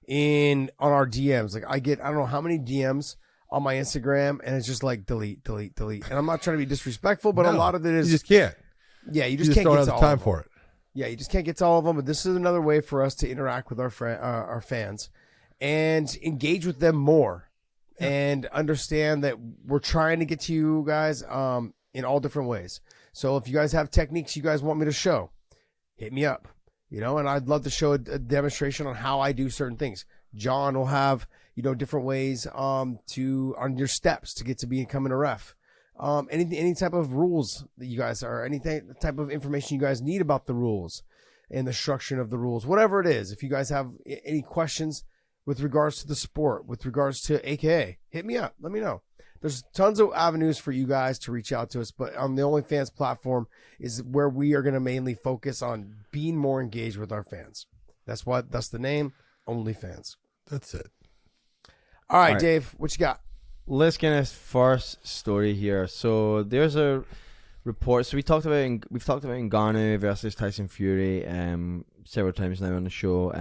on our DMs. Like I don't know how many DMs on my Instagram, and it's just like delete. And I'm not trying to be disrespectful, but a lot of it is you just can't. Yeah, you just can't don't get have to the all time of them. for it. Yeah, you just can't get to all of them. But this is another way for us to interact with our fans and engage with them more, and understand that we're trying to get to you guys in all different ways. So if you guys have techniques you guys want me to show, hit me up. You know, and I'd love to show a demonstration on how I do certain things. John will have, you know, different ways on your steps to get to becoming a ref. Any type of rules that you guys are, any type of information you guys need about the rules and the structure of the rules, whatever it is. If you guys have any questions with regards to the sport, with regards to AKA, hit me up. Let me know. There's tons of avenues for you guys to reach out to us, but on the OnlyFans platform is where we are going to mainly focus on being more engaged with our fans. That's the name, OnlyFans. That's it. All right, Dave, what you got? Let's get a first story here. So there's a report. So we've talked about Ngannou versus Tyson Fury several times now on the show.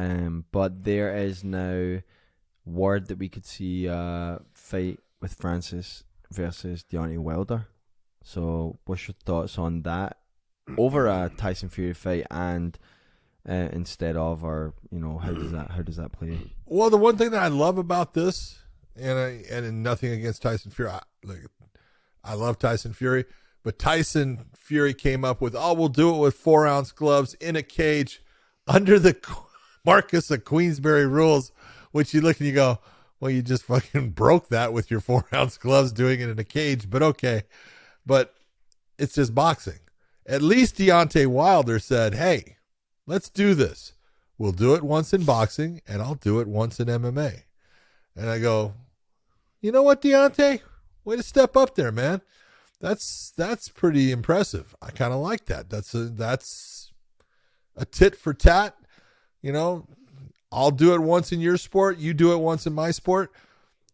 But there is now word that we could see a fight with Francis versus Deontay Wilder. So what's your thoughts on that over a Tyson Fury fight and instead of, or you know, how does that play? Well, the one thing that I love about this, and nothing against Tyson Fury, I love Tyson Fury, but Tyson Fury came up with, we'll do it with 4-ounce gloves in a cage under the Marcus of Queensberry rules, which you look and you go, well, you just fucking broke that with your 4-ounce gloves doing it in a cage, but okay. But it's just boxing. At least Deontay Wilder said, hey, let's do this. We'll do it once in boxing, and I'll do it once in MMA. And I go, you know what, Deontay? Way to step up there, man. That's pretty impressive. I kind of like that. That's a tit for tat, you know. I'll do it once in your sport. You do it once in my sport.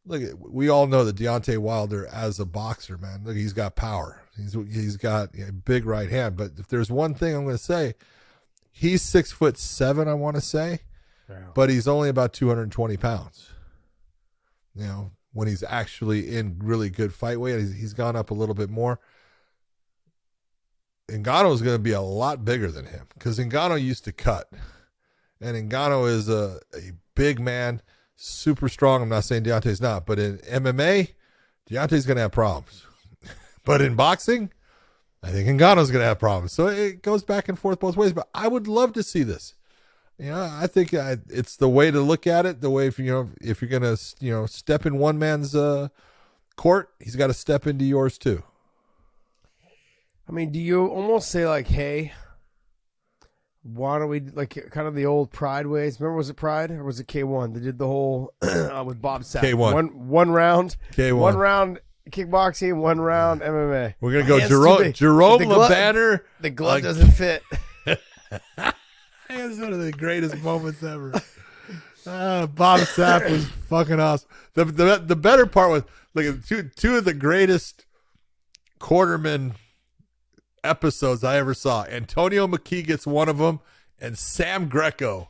Look, we all know that Deontay Wilder as a boxer, man. Look, he's got power. He's got a big right hand. But if there's one thing I'm going to say, he's 6'7", I want to say, but he's only about 220 pounds. You know, when he's actually in really good fight weight, he's gone up a little bit more. Ngannou is going to be a lot bigger than him because Ngannou used to cut. And Ngannou is a big man, super strong. I'm not saying Deontay's not, but in MMA, Deontay's going to have problems. But in boxing, I think Ngannou's going to have problems. So it goes back and forth both ways. But I would love to see this. You know, I think it's the way to look at it. The way, if you're going to, step in one man's court, he's got to step into yours too. I mean, do you almost say like, hey, why don't we, like, kind of the old Pride ways? Remember, was it Pride or was it K1? They did the whole with Bob Sapp. K1. One round. K1. 1 round kickboxing, 1 round MMA. We're going to go Jerome LeBanner. The glove doesn't fit. That's one of the greatest moments ever. Bob Sapp was fucking awesome. The better part was, like, two of the greatest quarterman episodes I ever saw. Antonio McKee gets one of them, and Sam Greco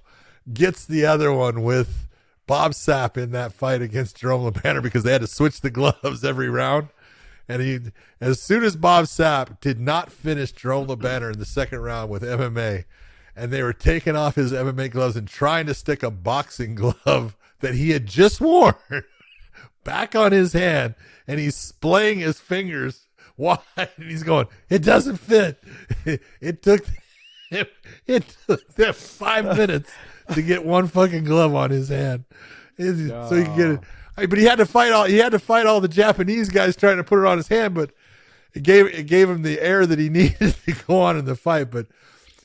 gets the other one with Bob Sapp in that fight against Jerome LeBanner because they had to switch the gloves every round. And as soon as Bob Sapp did not finish Jerome LeBanner in the second round with MMA, and they were taking off his MMA gloves and trying to stick a boxing glove that he had just worn back on his hand, and he's splaying his fingers. Why? And he's going, it doesn't fit. It took them 5 minutes to get one fucking glove on his hand. So he could get it. But he had to fight all the Japanese guys trying to put it on his hand, but it gave him the air that he needed to go on in the fight. But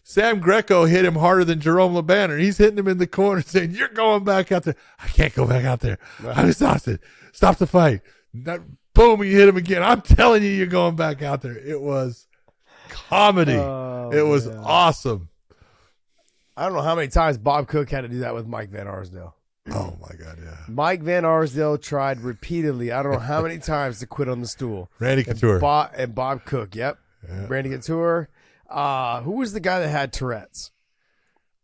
Sam Greco hit him harder than Jerome LeBanner. He's hitting him in the corner saying, you're going back out there. I can't go back out there. I'm exhausted. Stop the fight. Boom, he hit him again. I'm telling you, you're going back out there. It was comedy. It was awesome. I don't know how many times Bob Cook had to do that with Mike Van Arsdale. Oh, my God, yeah. Mike Van Arsdale tried repeatedly, I don't know how many times, to quit on the stool. Randy Couture. And Bob Cook, yep. Yeah. Randy Couture. Who was the guy that had Tourette's?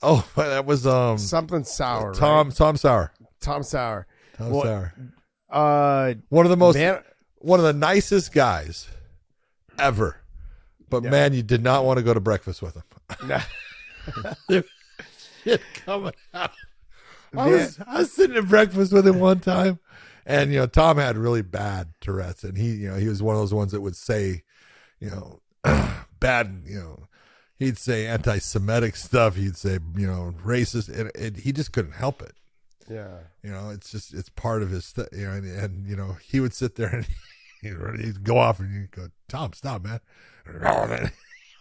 Oh, that was something Sauer. Tom Sauer. Tom Sauer. Sauer. One of the nicest guys ever. But man, you did not want to go to breakfast with him. Shit coming out. I was sitting at breakfast with him one time, and Tom had really bad Tourette's, and he was one of those ones that would say, bad, he'd say anti-Semitic stuff, he'd say, racist, and he just couldn't help it. Yeah. It's part of his, and he would sit there and he'd go off and you go, Tom, stop, man.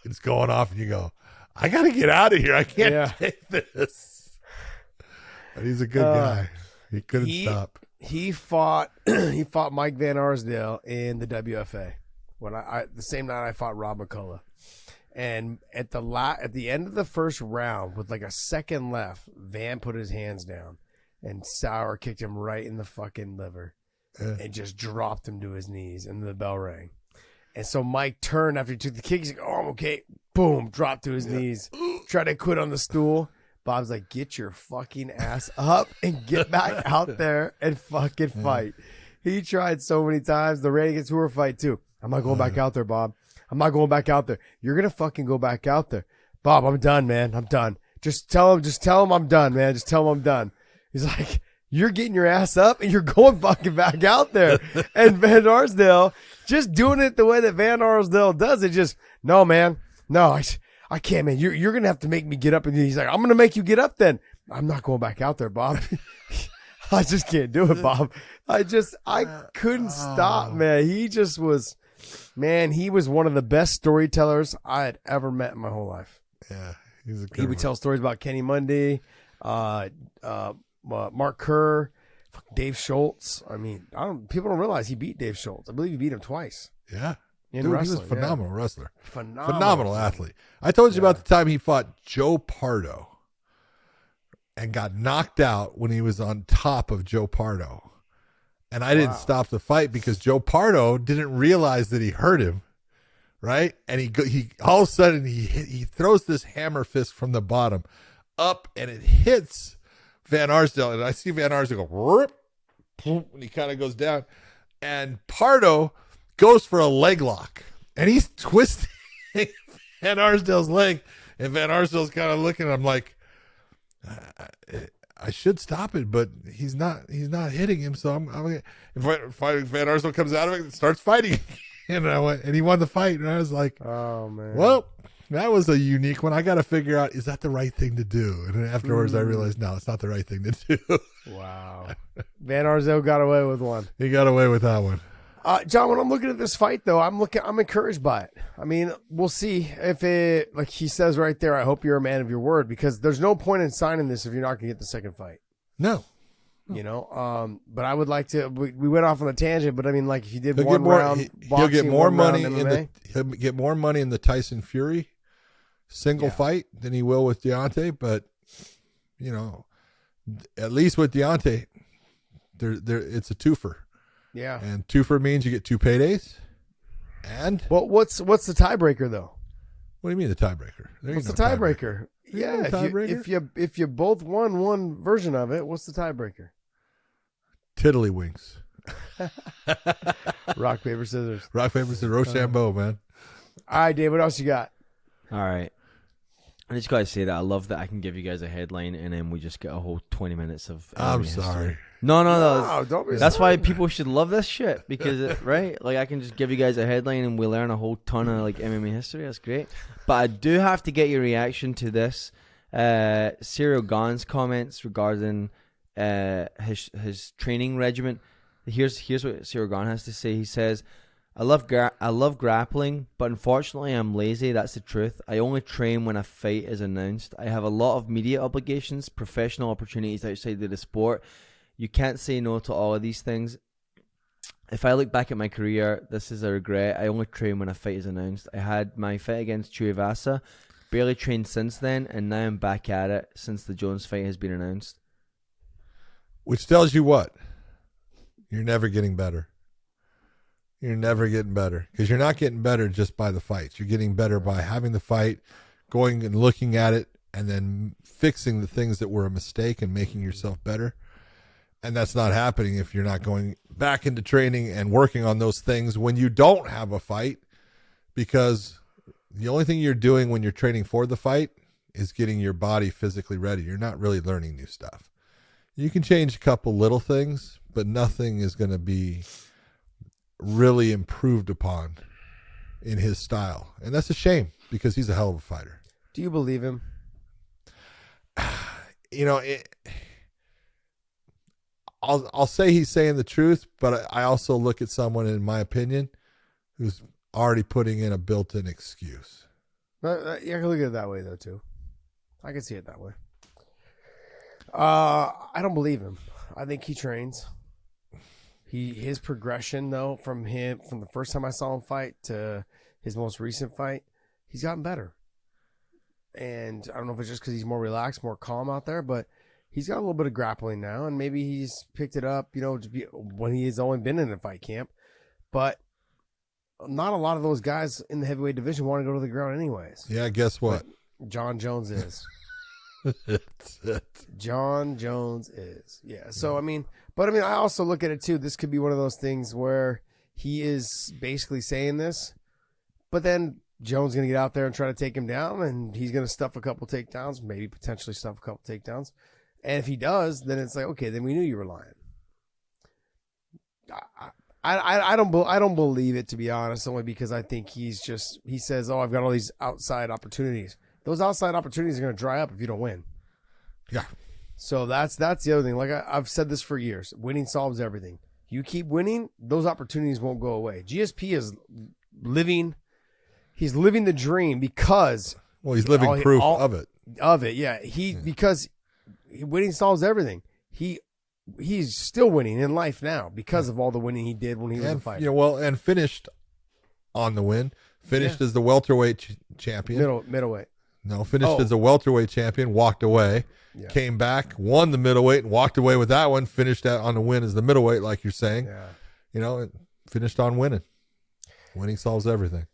It's going off and you go, I got to get out of here. I can't take this. But he's a good guy. He couldn't stop. He fought Mike Van Arsdale in the WFA when the same night I fought Rob McCullough. And at the end of the first round, with like a second left, Van put his hands down, and Sauer kicked him right in the fucking liver, and just dropped him to his knees, and the bell rang. And so Mike turned after he took the kick. He's like, "Oh, I'm okay." Boom, dropped to his knees. Tried to quit on the stool. Bob's like, "Get your fucking ass up and get back out there and fucking fight." He tried so many times. The Randy Couture fight too. I'm not going back out there, Bob. I'm not going back out there. You're going to fucking go back out there. Bob, I'm done, man. I'm done. Just tell him I'm done, man. Just tell him I'm done. He's like, you're getting your ass up and you're going fucking back out there. And Van Arsdale just doing it the way that Van Arsdale does it. Just, no, man. No, I can't, man. You're going to have to make me get up. And he's like, I'm going to make you get up then. I'm not going back out there, Bob. I just can't do it, Bob. I couldn't stop, man. He just was, man, he was one of the best storytellers I had ever met in my whole life. Yeah, he's a good He would tell stories about Kenny Mundy, Mark Kerr, Dave Schultz. I mean, people don't realize he beat Dave Schultz. I believe he beat him twice. Yeah. In Dude, wrestling, he was a phenomenal wrestler. Phenomenal athlete. I told you about the time he fought Joe Pardo and got knocked out when he was on top of Joe Pardo. And I didn't stop the fight because Joe Pardo didn't realize that he hurt him, right? And he all of a sudden he throws this hammer fist from the bottom up, and it hits Van Arsdale. And I see Van Arsdale go, whoop, and he kind of goes down. And Pardo goes for a leg lock, and he's twisting Van Arsdale's leg, and Van Arsdale's kind of looking at him like, I should stop it, but he's not hitting him. So I'm if Van Arsdale comes out of it and starts fighting, and he won the fight. And I was like, oh man, well, that was a unique one. I got to figure out, is that the right thing to do? And then afterwards I realized, no, it's not the right thing to do. Wow. Van Arsdale got away with one. He got away with that one. John, when I'm looking at this fight, though, I'm encouraged by it. I mean, we'll see if it, like he says right there, I hope you're a man of your word, because there's no point in signing this if you're not going to get the second fight. No. But I would like to, we went off on a tangent, but I mean, like if you did he'll get more money he'll get more money in the Tyson Fury single fight than he will with Deontay, but at least with Deontay, there it's a twofer. Yeah. And twofer means you get two paydays. And what's the tiebreaker though? What do you mean the tiebreaker? What's the tiebreaker? Yeah, if you both won one version of it, what's the tiebreaker? Tiddlywinks. Rock, paper, scissors. Rock, paper, scissors. Rochambeau, man. All right, Dave, what else you got? All right. I just got to say that I love that I can give you guys a headline and then we just get a whole 20 minutes of I'm history. sorry. No. Don't be That's sorry. why people should love this shit because, right? Like I can just give you guys a headline and we learn a whole ton of like MMA history. That's great. But I do have to get your reaction to this. Ciryl Gane's comments regarding his training regimen. Here's what Ciryl Gane has to say. He says, I love grappling, but unfortunately I'm lazy. That's the truth. I only train when a fight is announced. I have a lot of media obligations, professional opportunities outside of the sport. You can't say no to all of these things. If I look back at my career, this is a regret. I only train when a fight is announced. I had my fight against Tuivasa, barely trained since then, and now I'm back at it since the Jones fight has been announced. Which tells you what? You're never getting better. You're never getting better because you're not getting better just by the fights. You're getting better by having the fight, going and looking at it, and then fixing the things that were a mistake and making yourself better. And that's not happening if you're not going back into training and working on those things when you don't have a fight, because the only thing you're doing when you're training for the fight is getting your body physically ready. You're not really learning new stuff. You can change a couple little things, but nothing is going to be really improved upon in his style. And that's a shame because he's a hell of a fighter. Do you believe him? You know, I'll say he's saying the truth, but I also look at someone, in my opinion, who's already putting in a built-in excuse. I can look at it that way, though, too. I can see it that way. I don't believe him. I think he trains. His progression, though, from the first time I saw him fight to his most recent fight, he's gotten better. And I don't know if it's just because he's more relaxed, more calm out there, but he's got a little bit of grappling now, and maybe he's picked it up, when he has only been in a fight camp. But not a lot of those guys in the heavyweight division want to go to the ground anyways. Yeah, guess what? But John Jones is. John Jones is. Yeah. So, I also look at it too. This could be one of those things where he is basically saying this, but then Jones going to get out there and try to take him down, and he's going to stuff a couple takedowns, maybe potentially stuff a couple takedowns. And if he does, then it's like, okay, then we knew you were lying. I don't believe it, to be honest, only because I think he says, oh, I've got all these outside opportunities. Those outside opportunities are going to dry up if you don't win. Yeah. So that's the other thing. Like I've said this for years, winning solves everything. You keep winning, those opportunities won't go away. GSP is living the dream because he's living proof of it. Of it, yeah. Because winning solves everything. He's still winning in life now because of all the winning he did when he was a fighter. And finished on the win. Finished as the welterweight champion. Middleweight. No, finished as a welterweight champion, walked away, came back, won the middleweight, and walked away with that one, finished on the win as the middleweight, like you're saying. Yeah. Finished on winning. Winning solves everything.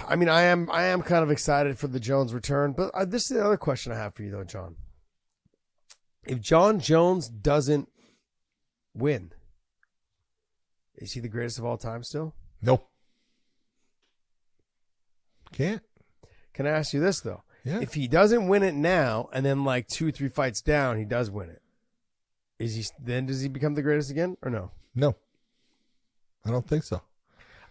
I am kind of excited for the Jones return, but this is the other question I have for you, though, John. If John Jones doesn't win, is he the greatest of all time still? Nope. Can't. Can I ask you this, though? Yeah. If he doesn't win it now, and then like 2-3 fights down, he does win it, does he become the greatest again, or no? No. I don't think so.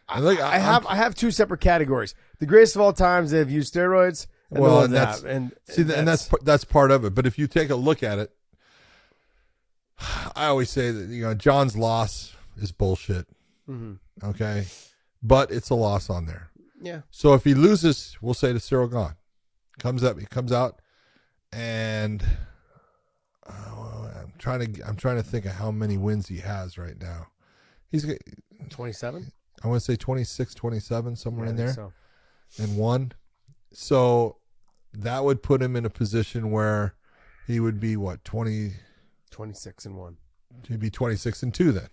I have two separate categories. The greatest of all times that have used steroids, and that's part of it. But if you take a look at it, I always say that John's loss is bullshit. Mm-hmm. Okay, but it's a loss on there. Yeah. So if he loses, we'll say to Ciryl Gane, he comes out, and I'm trying to think of how many wins he has right now. He's 27. I want to say 26, 27, somewhere in there, so. And won. So that would put him in a position where he would be 26-1. He'd be 26-2 then.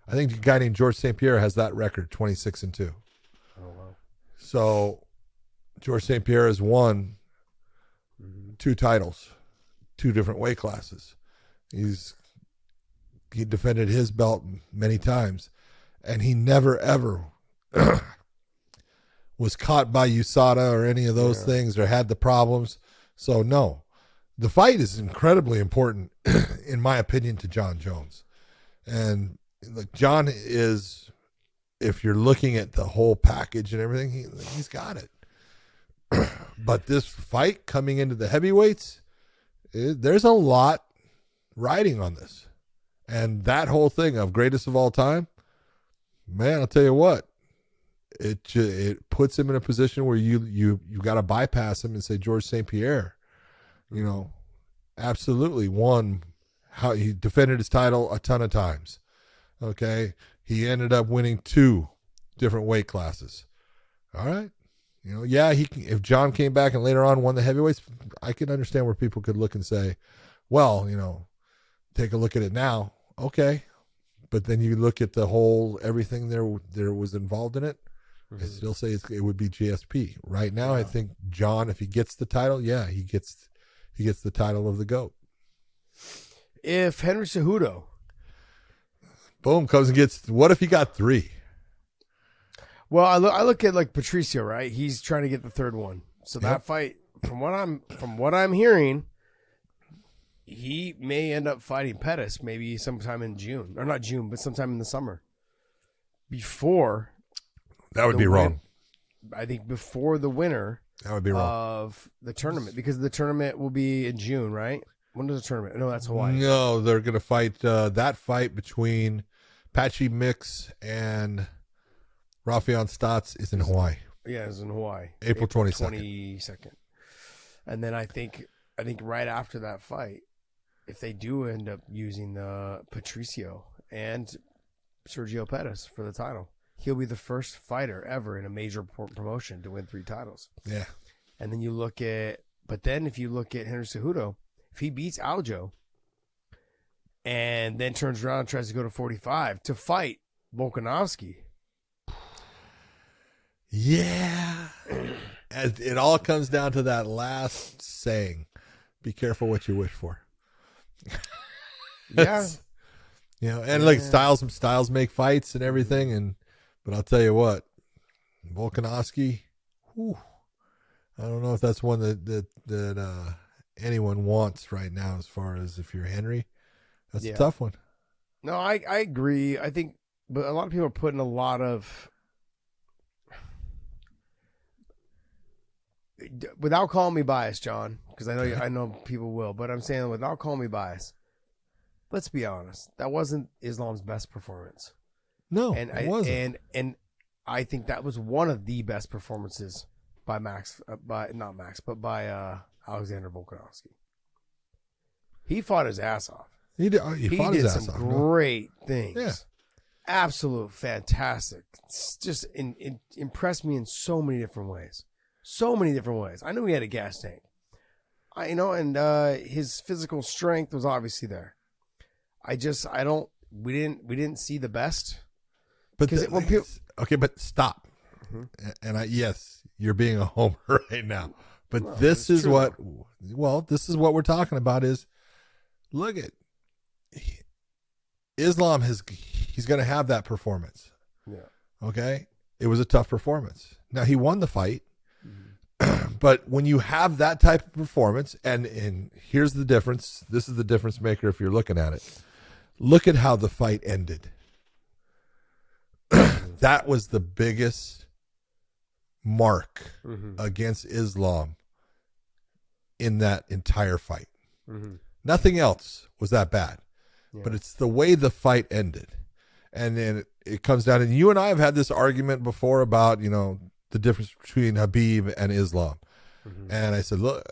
I think a guy named George St. Pierre has that record, 26-2. Oh wow! So George St. Pierre has won 2 titles, 2 different weight classes. He defended his belt many times. And he never, ever was caught by USADA or any of those things or had the problems. So, no. The fight is incredibly important, in my opinion, to John Jones. And John is, if you're looking at the whole package and everything, he's got it. But this fight coming into the heavyweights, there's a lot riding on this. And that whole thing of greatest of all time, man, I'll tell you what, it puts him in a position where you got to bypass him and say George St. Pierre, absolutely won. How he defended his title a ton of times. Okay, he ended up winning 2 different weight classes. All right, if John came back and later on won the heavyweights, I can understand where people could look and say, well, take a look at it now. Okay. But then you look at the whole, everything there was involved in it. I still say it would be GSP. Right now, I think John, if he gets the title, he gets the title of the GOAT. If Henry Cejudo, boom, comes and gets, what if he got 3? well, I look at like Patricio, right? He's trying to get the 3rd one. So that fight, from what I'm hearing, he may end up fighting Pettis maybe sometime in June, or not June, but sometime in the summer. Before that would be wrong. I think before the winner that would be wrong of the tournament, because the tournament will be in June, right? When does the tournament? No, that's Hawaii. No, they're going to fight that fight between Patchy Mix and Rafael Stotts is in Hawaii. Yeah, it's in Hawaii. April 22nd. And then I think right after that fight, if they do end up using the Patricio and Sergio Pettis for the title, he'll be the first fighter ever in a major promotion to win 3 titles. Yeah. And then if you look at Henry Cejudo, if he beats Aljo and then turns around and tries to go to 45 to fight Volkanovski. Yeah. It all comes down to that last saying, be careful what you wish for. Yeah. And like styles make fights and everything, but I'll tell you what, Volkanovski, I don't know if that's one that anyone wants right now. As far as if you're Henry, that's a tough one. No, I agree. I think, but a lot of people are putting a lot of, without calling me biased, John, because I know people will, but I'm saying without calling me biased, let's be honest, that wasn't Islam's best performance. No, and it wasn't. And I think that was one of the best performances by Alexander Volkanovski. He fought his ass off. He did some great things. Yeah. Absolute fantastic. It's just impressed me in so many different ways. I knew he had a gas tank. His physical strength was obviously there. We didn't see the best. But but stop. Mm-hmm. And yes, you're being a homer right now. But this is what we're talking about is, look at Islam he's going to have that performance. Yeah. Okay. It was a tough performance. Now he won the fight, but when you have that type of performance, and here's the difference. This is the difference maker. If you're looking at it, look at how the fight ended. That was the biggest mark against Islam in that entire fight. Mm-hmm. Nothing else was that bad, but it's the way the fight ended. And then it comes down, and you and I have had this argument before about, the difference between Khabib and Islam. Mm-hmm. And I said, look,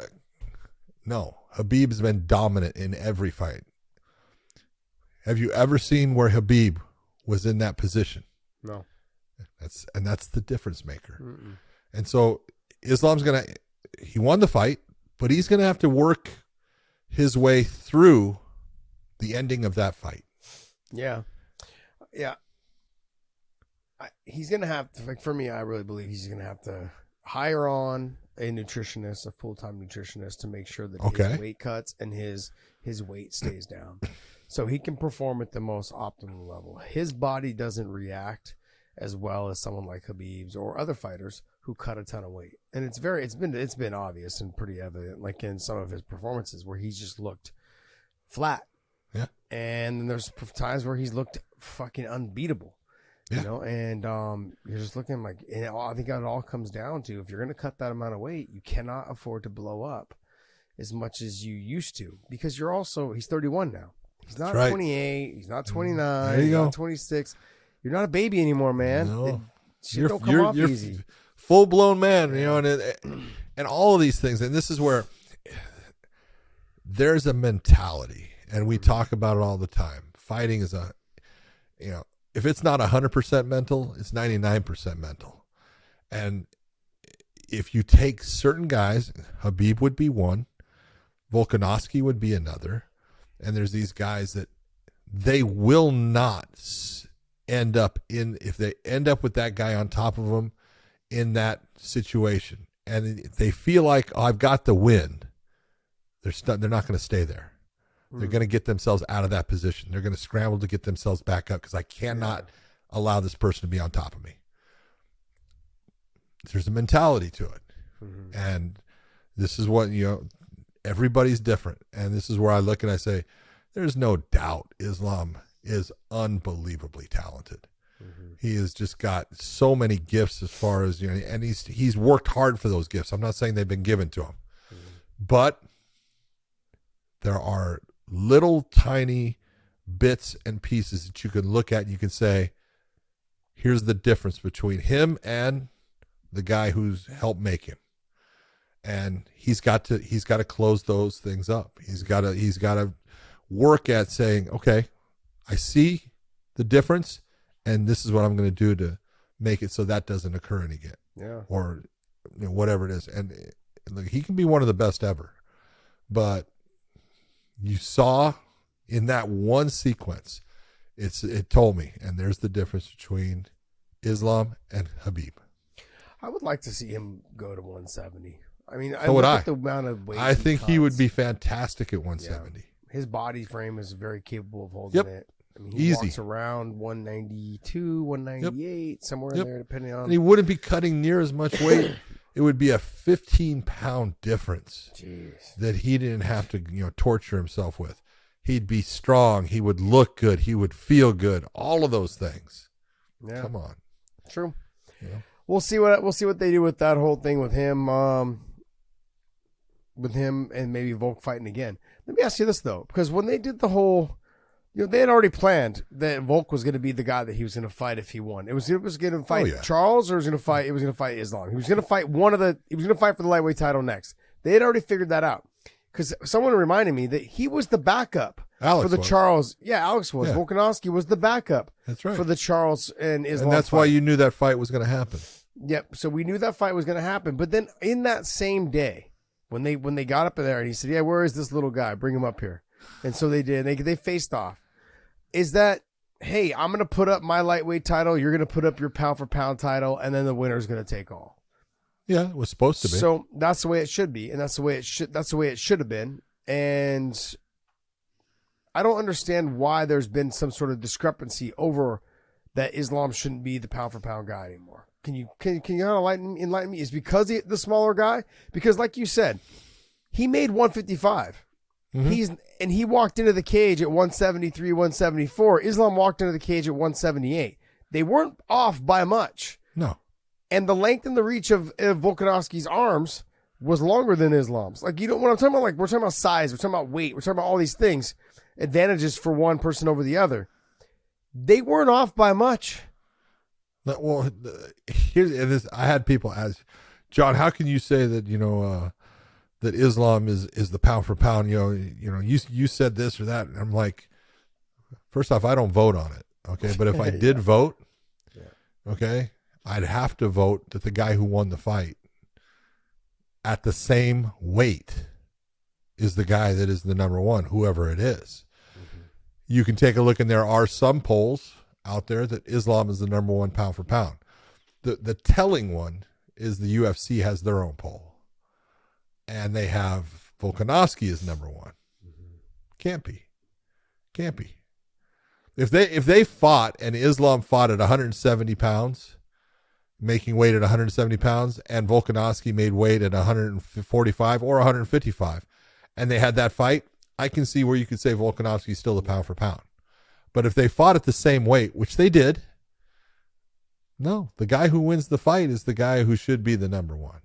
no, Khabib's been dominant in every fight. Have you ever seen where Khabib was in that position? No. That's the difference maker. Mm-mm. And so Islam's he won the fight, but he's going to have to work his way through the ending of that fight. Yeah. Yeah. He's going to have to, for me, I really believe he's going to have to hire on a nutritionist, a full-time nutritionist, to make sure that his weight cuts and his weight stays down so he can perform at the most optimal level. His body doesn't react as well as someone like Khabib's or other fighters who cut a ton of weight. And it's been obvious and pretty evident, like in some of his performances where he's just looked flat. Yeah. And then there's times where he's looked fucking unbeatable. Yeah. And you're just looking like, and I think it all comes down to, if you're going to cut that amount of weight, you cannot afford to blow up as much as you used to, because he's 31 now. He's not 28. He's not 29. There you go. Not 26. You're not a baby anymore, man. No. Shit don't come off easy. Full blown man, you know, and all of these things. And this is where there's a mentality, and we talk about it all the time. Fighting is if it's not 100% mental, it's 99% mental. And if you take certain guys, Khabib would be one, Volkanovski would be another, and there's these guys that they will not end up if they end up with that guy on top of them in that situation, and they feel like, oh, I've got the win, they're not going to stay there. They're going to get themselves out of that position. They're going to scramble to get themselves back up because I cannot allow this person to be on top of me. There's a mentality to it. And this is what, everybody's different. And this is where I look and I say, there's no doubt Islam is unbelievably talented. He has just got so many gifts as far as, and he's worked hard for those gifts. I'm not saying they've been given to him, but there are little tiny bits and pieces that you can look at and you can say, here's the difference between him and the guy who's helped make him. And he's got to close those things up. He's got to work at saying, okay, I see the difference, and this is what I'm going to do to make it so that doesn't occur again. Yeah. Or whatever it is. And look, he can be one of the best ever, but you saw in that one sequence, it told me, and there's the difference between Islam and Khabib. I would like to see him go to 170. I mean, So would I. at the amount of weight I think he would cuts. be fantastic at 170. Yeah. His body frame is very capable of holding it. I mean, he Easy. walks around 192, 198, somewhere in there, depending on. And he wouldn't be cutting near as much weight. It would be a 15-pound difference that he didn't have to, torture himself with. He'd be strong. He would look good. He would feel good. All of those things. Yeah. Come on. True. Yeah. We'll see what they do with that whole thing with him and maybe Volk fighting again. Let me ask you this though, because when they did the whole, they had already planned that Volk was going to be the guy that he was going to fight if he won. It was going to fight Charles, or it was going to fight Islam. He was going to fight he was going to fight for the lightweight title next. They had already figured that out, because someone reminded me that he was the backup for the Charles. Yeah, Alex was. Yeah. Volkanovski was the backup. That's right. For the Charles and Islam. And that's why you knew that fight was going to happen. Yep. So we knew that fight was going to happen. But then in that same day, when they got up in there and he said, yeah, where is this little guy? Bring him up here. And so they did. They faced off. Is that, hey, I'm going to put up my lightweight title. You're going to put up your pound for pound title. And then the winner's going to take all. Yeah, it was supposed to be. So that's the way it should be. And that's the way it should have been. And I don't understand why there's been some sort of discrepancy over that Islam shouldn't be the pound for pound guy anymore. Can you kind of enlighten me? Is because the smaller guy? Because like you said, he made 155. Mm-hmm. He walked into the cage at 173, 174. Islam walked into the cage at 178. They weren't off by much. No. And the length and the reach of Volkanovski's arms was longer than Islam's. Like, what I'm talking about, like, we're talking about size, we're talking about weight, we're talking about all these things, advantages for one person over the other. They weren't off by much. Well, I had people ask, John, how can you say that, that Islam is the pound for pound, you said this or that. And I'm like, first off, I don't vote on it. Okay. But if I did vote, okay, I'd have to vote that the guy who won the fight at the same weight is the guy that is the number one, whoever it is. Mm-hmm. You can take a look, and there are some polls out there that Islam is the number one pound for pound. The telling one is the UFC has their own poll, and they have Volkanovski as number one. Mm-hmm. Can't be. If they fought and Islam fought at 170 pounds, making weight at 170 pounds, and Volkanovski made weight at 145 or 155, and they had that fight, I can see where you could say Volkanovski is still the pound for pound. But if they fought at the same weight, which they did, no, the guy who wins the fight is the guy who should be the number one.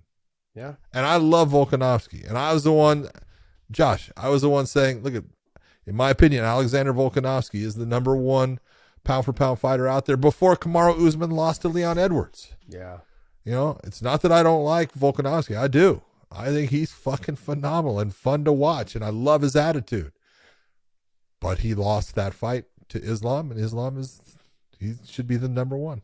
Yeah. And I love Volkanovski. And I was the one, Josh, saying, look, in my opinion, Alexander Volkanovski is the number one pound-for-pound fighter out there before Kamaru Usman lost to Leon Edwards. Yeah. You know, it's not that I don't like Volkanovski. I do. I think he's fucking phenomenal and fun to watch, and I love his attitude. But he lost that fight to Islam, and he should be the number one.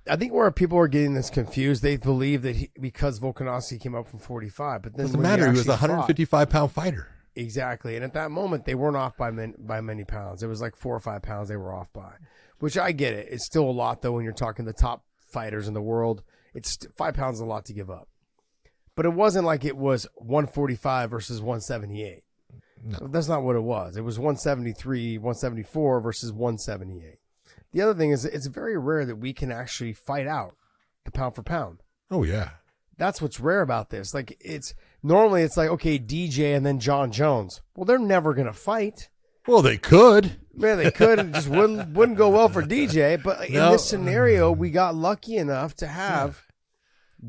I think where people are getting this confused, they believe that because Volkanovski came up from 45, but then Doesn't matter. He was a 155-pound fighter. Exactly, and at that moment, they weren't off by many pounds. It was like 4 or 5 pounds they were off by, which I get it. It's still a lot, though, when you're talking the top fighters in the world. It's 5 pounds is a lot to give up. But it wasn't like it was 145 versus 178. No. That's not what it was. It was 173, 174 versus 178. The other thing is it's very rare that we can actually fight out the pound for pound. Oh, yeah. That's what's rare about this. Like normally it's like, okay, DJ and then John Jones. Well, they're never going to fight. Well, they could. Man, they could. It just wouldn't go well for DJ. But in this scenario, we got lucky enough to have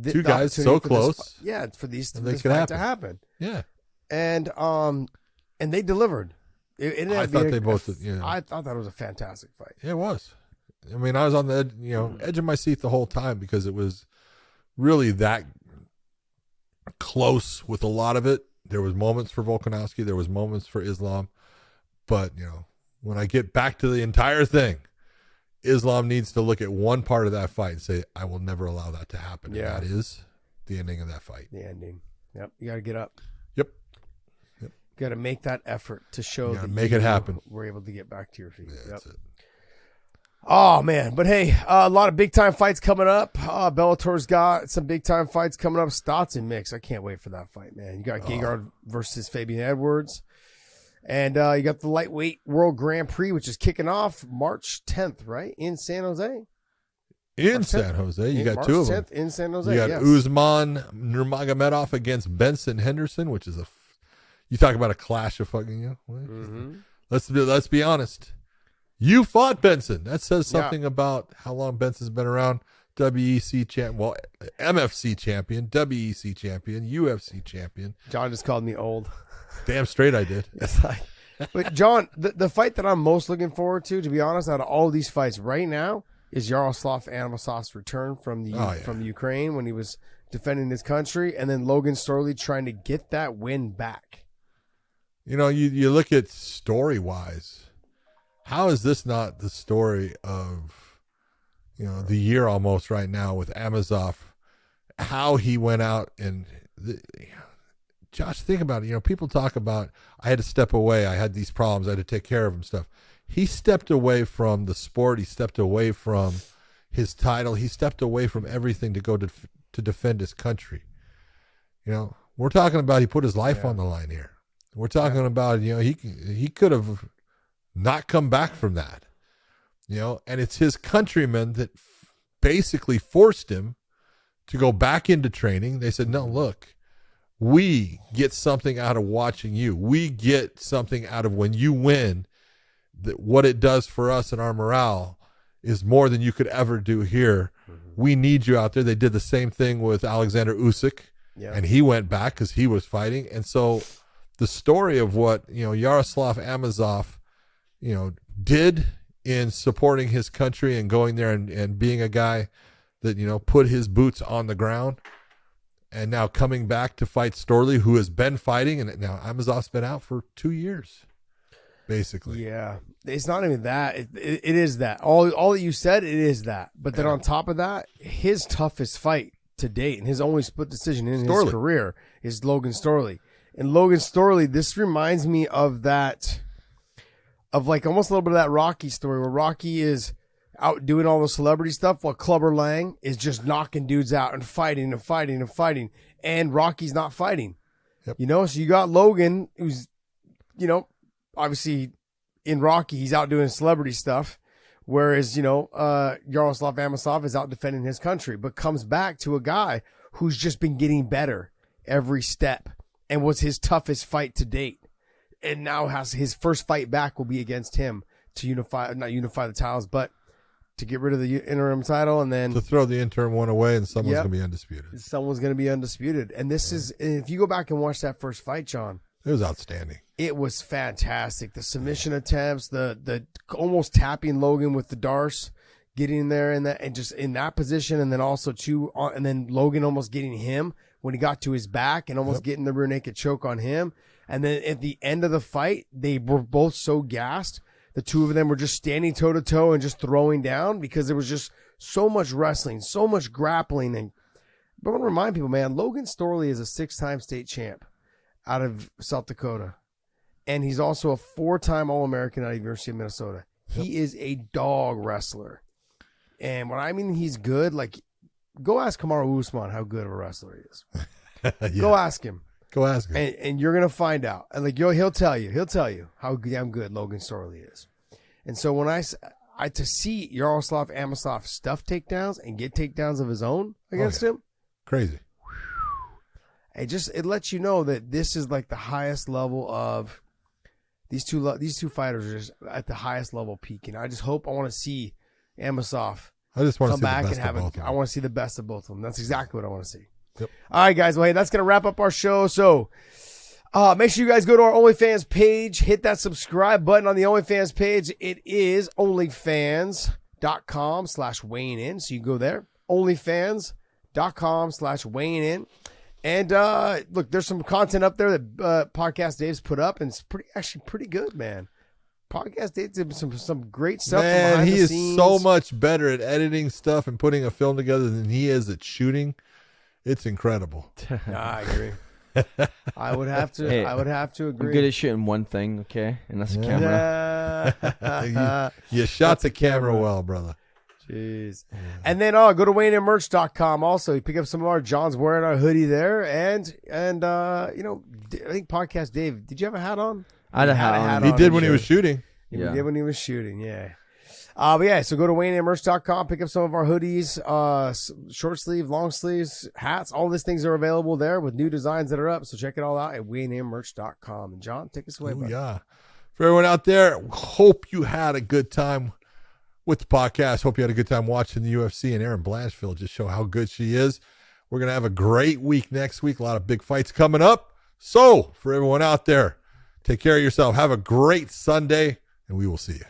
two guys so close. For this fight to happen. Yeah. And they delivered. I thought they both. I thought that was a fantastic fight. Yeah, it was. I mean, I was on the edge of my seat the whole time because it was really that close with a lot of it. There was moments for Volkanovski. There was moments for Islam. But, when I get back to the entire thing, Islam needs to look at one part of that fight and say, I will never allow that to happen. Yeah. And that is the ending of that fight. The ending. Yep. You got to get up. Yep. Got to make that effort to show that make it happen. We're able to get back to your feet. Yeah, that's it. Oh, man. But, hey, a lot of big-time fights coming up. Bellator's got some big-time fights coming up. Stotts and Mix. I can't wait for that fight, man. You got Gegard versus Fabian Edwards. And you got the lightweight World Grand Prix, which is kicking off March 10th, right? In San Jose? In San Jose. You got two of them. In San Jose, You got Usman Nurmagomedov against Benson Henderson, which is you talk about a clash of fucking, Mm-hmm. Let's be honest. You fought Benson. That says something about how long Benson's been around. WEC champ, MFC champion, WEC champion, UFC champion. John just called me old. Damn straight I did. But John, the fight that I'm most looking forward to be honest, out of all these fights right now, is Yaroslav Amosov's return from the Ukraine when he was defending his country, and then Logan Storley trying to get that win back. You look at story-wise, how is this not the story of, the year almost right now with Amosov, how he went out and, Josh, think about it. People talk about, I had to step away. I had these problems. I had to take care of him stuff. He stepped away from the sport. He stepped away from his title. He stepped away from everything to go to defend his country. We're talking about he put his life on the line here. We're talking about, he could have not come back from that, and it's his countrymen that basically forced him to go back into training. They said, no, look, we get something out of watching you. We get something out of when you win, that what it does for us and our morale is more than you could ever do here. Mm-hmm. We need you out there. They did the same thing with Alexander Usyk, and he went back because he was fighting. And so the story of what, Yaroslav Amosov, did in supporting his country and going there and being a guy that, put his boots on the ground, and now coming back to fight Storley, who has been fighting, and now Amosov's been out for 2 years, basically. Yeah. It's not even that. It is that. All that you said, it is that. But then on top of that, his toughest fight to date and his only split decision in his career is Logan Storley. And Logan Storley, this reminds me of that, of like almost a little bit of that Rocky story where Rocky is out doing all the celebrity stuff while Clubber Lang is just knocking dudes out and fighting and fighting and fighting. And Rocky's not fighting. Yep. So you got Logan, who's, obviously in Rocky, he's out doing celebrity stuff. Whereas, Yaroslav Amosov is out defending his country, but comes back to a guy who's just been getting better every step and was his toughest fight to date. And now has his first fight back will be against him to not unify the titles, but to get rid of the interim title and then to throw the interim one away, and someone's going to be undisputed. Someone's going to be undisputed. And this is, if you go back and watch that first fight, John, It was outstanding. It was fantastic. The submission attempts, the almost tapping Logan with the Darce, getting there in that and just in that position, and then also and then Logan almost getting him when he got to his back and almost getting the rear naked choke on him. And then at the end of the fight, they were both so gassed. The two of them were just standing toe to toe and just throwing down because there was just so much wrestling, so much grappling. And I want to remind people, man, Logan Storley is a 6-time state champ out of South Dakota. And he's also a 4-time All-American out of University of Minnesota. He is a dog wrestler. And when I mean he's good, like, go ask Kamaru Usman how good of a wrestler he is. Yeah. Go ask him. Go ask him. And you're going to find out. And like, he'll tell you how damn good Logan Storley is. And so when to see Yaroslav Amosov stuff takedowns and get takedowns of his own against him. Crazy. It lets you know that this is like the highest level of these two fighters are just at the highest level peaking. I want to see Amosov I just want to come see back the best and have of both of I them. want to see the best of both of them. That's exactly what I want to see. Yep. All right, guys. Well, hey, that's going to wrap up our show. So make sure you guys go to our OnlyFans page. Hit that subscribe button on the OnlyFans page. It is onlyfans.com/weighing in. So you go there. onlyfans.com/weighing in. And look, there's some content up there that Podcast Dave's put up, and it's actually pretty good, man. Podcast Dave did some great stuff. Man, behind he the is scenes. so much better at editing stuff and putting a film together than he is at shooting. It's incredible. I agree. I would have to. Hey, I would have to I'm agree. good at shooting one thing, okay, and that's a camera. You shot the camera well, brother. Jeez. And then go to WayneInMerch.com. Also, you pick up some of our John's wearing our hoodie there, and I think Podcast Dave. Did you have a hat on? I had a hat on. He did when he was shooting. He did when he was shooting. Yeah. But yeah, so go to WayneInMerch.com, pick up some of our hoodies, short sleeve, long sleeves, hats. All these things are available there with new designs that are up. So check it all out at WayneInMerch.com. And John, take us away, buddy. Yeah. For everyone out there, hope you had a good time with the podcast. Hope you had a good time watching the UFC, and Erin Blanchfield just show how good she is. We're going to have a great week next week. A lot of big fights coming up. So for everyone out there, take care of yourself. Have a great Sunday, and we will see you.